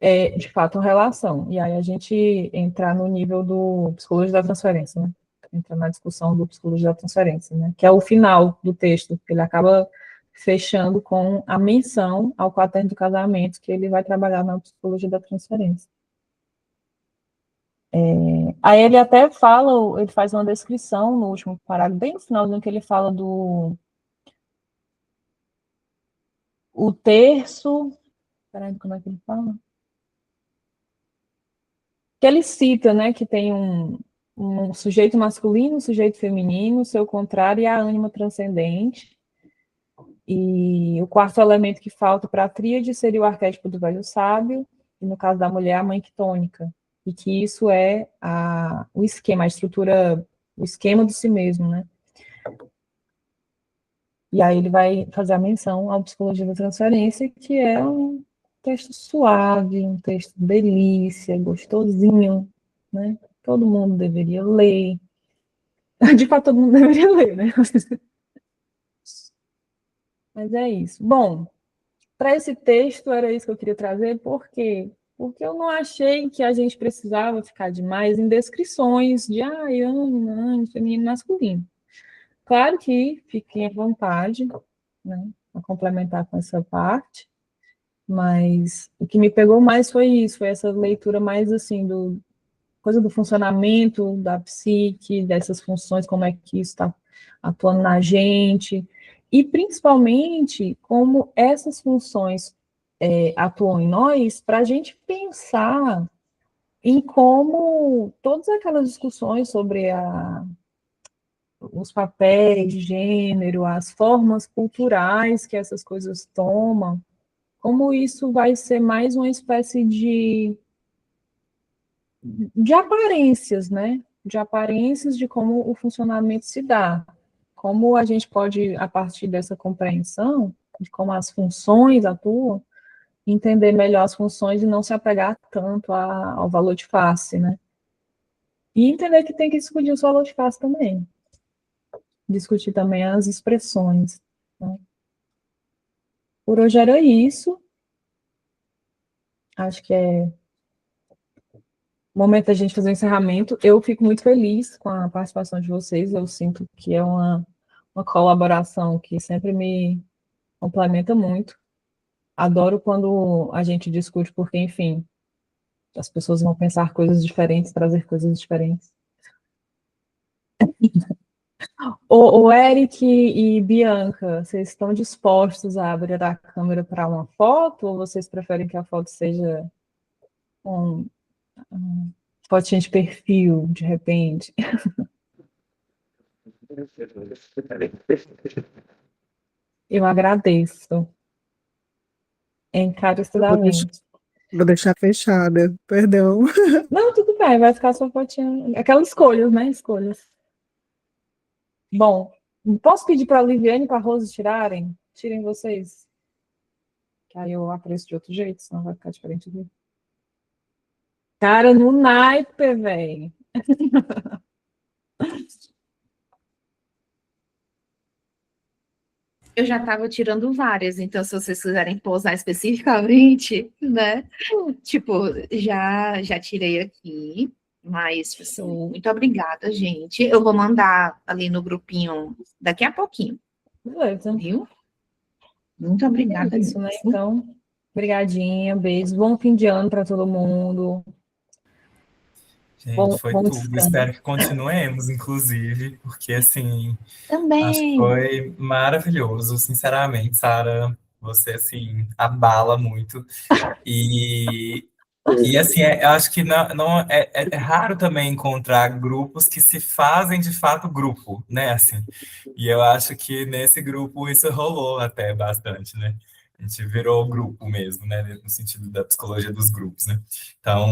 É, de fato, uma relação. E aí a gente entrar no nível do psicologia da transferência, né? Entra na discussão do psicologia da transferência, né? Que é o final do texto, que ele acaba fechando com a menção ao quaterno do casamento, que ele vai trabalhar na psicologia da transferência. Aí ele até fala, ele faz uma descrição no último parágrafo, bem no finalzinho, que ele fala do o terço. Peraí, como é que ele fala? Que ele cita, né, que tem um sujeito masculino, um sujeito feminino, seu contrário e a ânima transcendente. E o quarto elemento que falta para a tríade seria o arquétipo do velho sábio, e no caso da mulher, a mãe quitônica. E que isso é o esquema, a estrutura, o esquema de si mesmo, né? E aí ele vai fazer a menção à psicologia da transferência, que é um texto suave, um texto delícia, gostosinho, né? Todo mundo deveria ler. De fato, todo mundo deveria ler, né? Mas é isso. Bom, para esse texto era isso que eu queria trazer, por quê? Porque eu não achei que a gente precisava ficar demais em descrições de ânimo, feminino, masculino. Claro que fiquem à vontade, né, a complementar com essa parte, mas o que me pegou mais foi isso, foi essa leitura mais assim coisa do funcionamento da psique, dessas funções, como é que isso está atuando na gente, e principalmente como essas funções atuam em nós, para a gente pensar em como todas aquelas discussões sobre os papéis de gênero, as formas culturais que essas coisas tomam, como isso vai ser mais uma espécie de aparências, né? De aparências de como o funcionamento se dá. Como a gente pode, a partir dessa compreensão, de como as funções atuam, entender melhor as funções e não se apegar tanto ao valor de face, né? E entender que tem que discutir o valor de face também. Discutir também as expressões, né? Por hoje era isso. Acho que é o momento da gente fazer o encerramento. Eu fico muito feliz com a participação de vocês. Eu sinto que é uma colaboração que sempre me complementa muito. Adoro quando a gente discute, porque, enfim, as pessoas vão pensar coisas diferentes, trazer coisas diferentes. O Eric e Bianca, vocês estão dispostos a abrir a câmera para uma foto, ou vocês preferem que a foto seja um fotinha de perfil, de repente? Eu agradeço. Encarecidamente. Vou deixar fechada, perdão. Não, tudo bem, vai ficar sua fotinha. Aquelas escolhas, né? Escolhas. Bom, posso pedir para a Liviane e para a Rose tirarem? Tirem vocês. Que aí eu apareço de outro jeito, senão vai ficar diferente aqui. Cara, no naipe, velho. Eu já estava tirando várias, então se vocês quiserem pousar especificamente, né? Tipo, já tirei aqui, mas assim, muito obrigada, gente. Eu vou mandar ali no grupinho daqui a pouquinho. Beleza. Viu? Muito obrigada. É isso, né? Então, brigadinha, beijo. Bom fim de ano para todo mundo. Gente, foi tudo. Espero que continuemos, inclusive, porque, assim, também acho que foi maravilhoso, sinceramente, Sara. Você, assim, abala muito. E assim, eu acho que é raro também encontrar grupos que se fazem, de fato, grupo, né, assim. E eu acho que nesse grupo isso rolou até bastante, né? A gente virou grupo mesmo, né, no sentido da psicologia dos grupos, né? Então,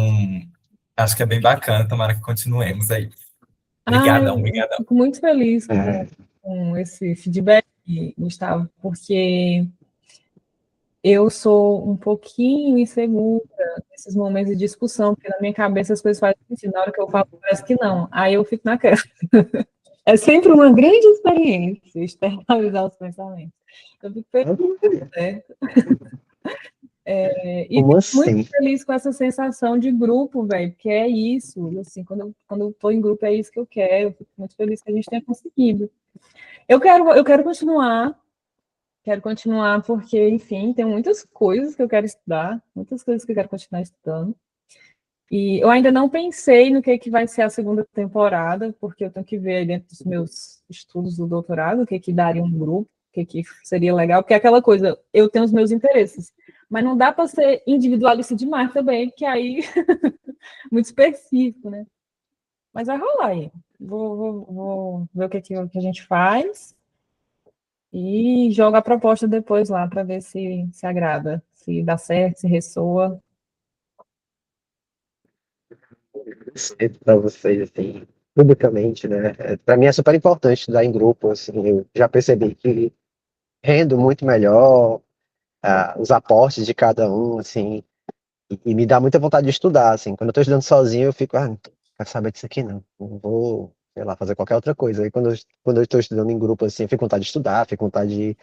acho que é bem bacana, tomara que continuemos aí. Obrigadão, obrigadão. Fico muito feliz com esse feedback, Gustavo, porque eu sou um pouquinho insegura nesses momentos de discussão, porque na minha cabeça as coisas fazem sentido, na hora que eu falo parece que não, aí eu fico naquela. É sempre uma grande experiência externalizar os pensamentos. Eu fico feliz, né? E Como fico muito assim? feliz com essa sensação de grupo, velho, porque é isso, assim, quando eu tô em grupo é isso que eu quero, eu fico muito feliz que a gente tenha conseguido. Eu quero continuar porque, enfim, tem muitas coisas que eu quero estudar, muitas coisas que eu quero continuar estudando. E eu ainda não pensei no que vai ser a segunda temporada, porque eu tenho que ver aí dentro dos meus estudos do doutorado o que daria um grupo, o que seria legal, porque é aquela coisa, eu tenho os meus interesses, mas não dá para ser individualista demais também, porque aí muito específico, né? Mas vai rolar aí. Vou ver o que a gente faz e jogo a proposta depois lá para ver se agrada, se dá certo, se ressoa. Para vocês, assim, publicamente, né? Para mim é super importante estudar em grupo, assim, eu já percebi que rendo muito melhor, os aportes de cada um, assim, e me dá muita vontade de estudar, assim. Quando eu tô estudando sozinho, eu fico, não quero saber disso aqui, não vou, sei lá, fazer qualquer outra coisa. Aí quando eu estou estudando em grupo, assim, eu fico com vontade de estudar, fico com vontade de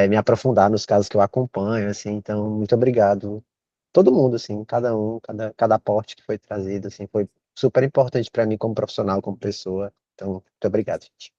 me aprofundar nos casos que eu acompanho, assim. Então, muito obrigado. Todo mundo, assim, cada um, cada aporte que foi trazido, assim, foi super importante para mim como profissional, como pessoa. Então, muito obrigado, gente.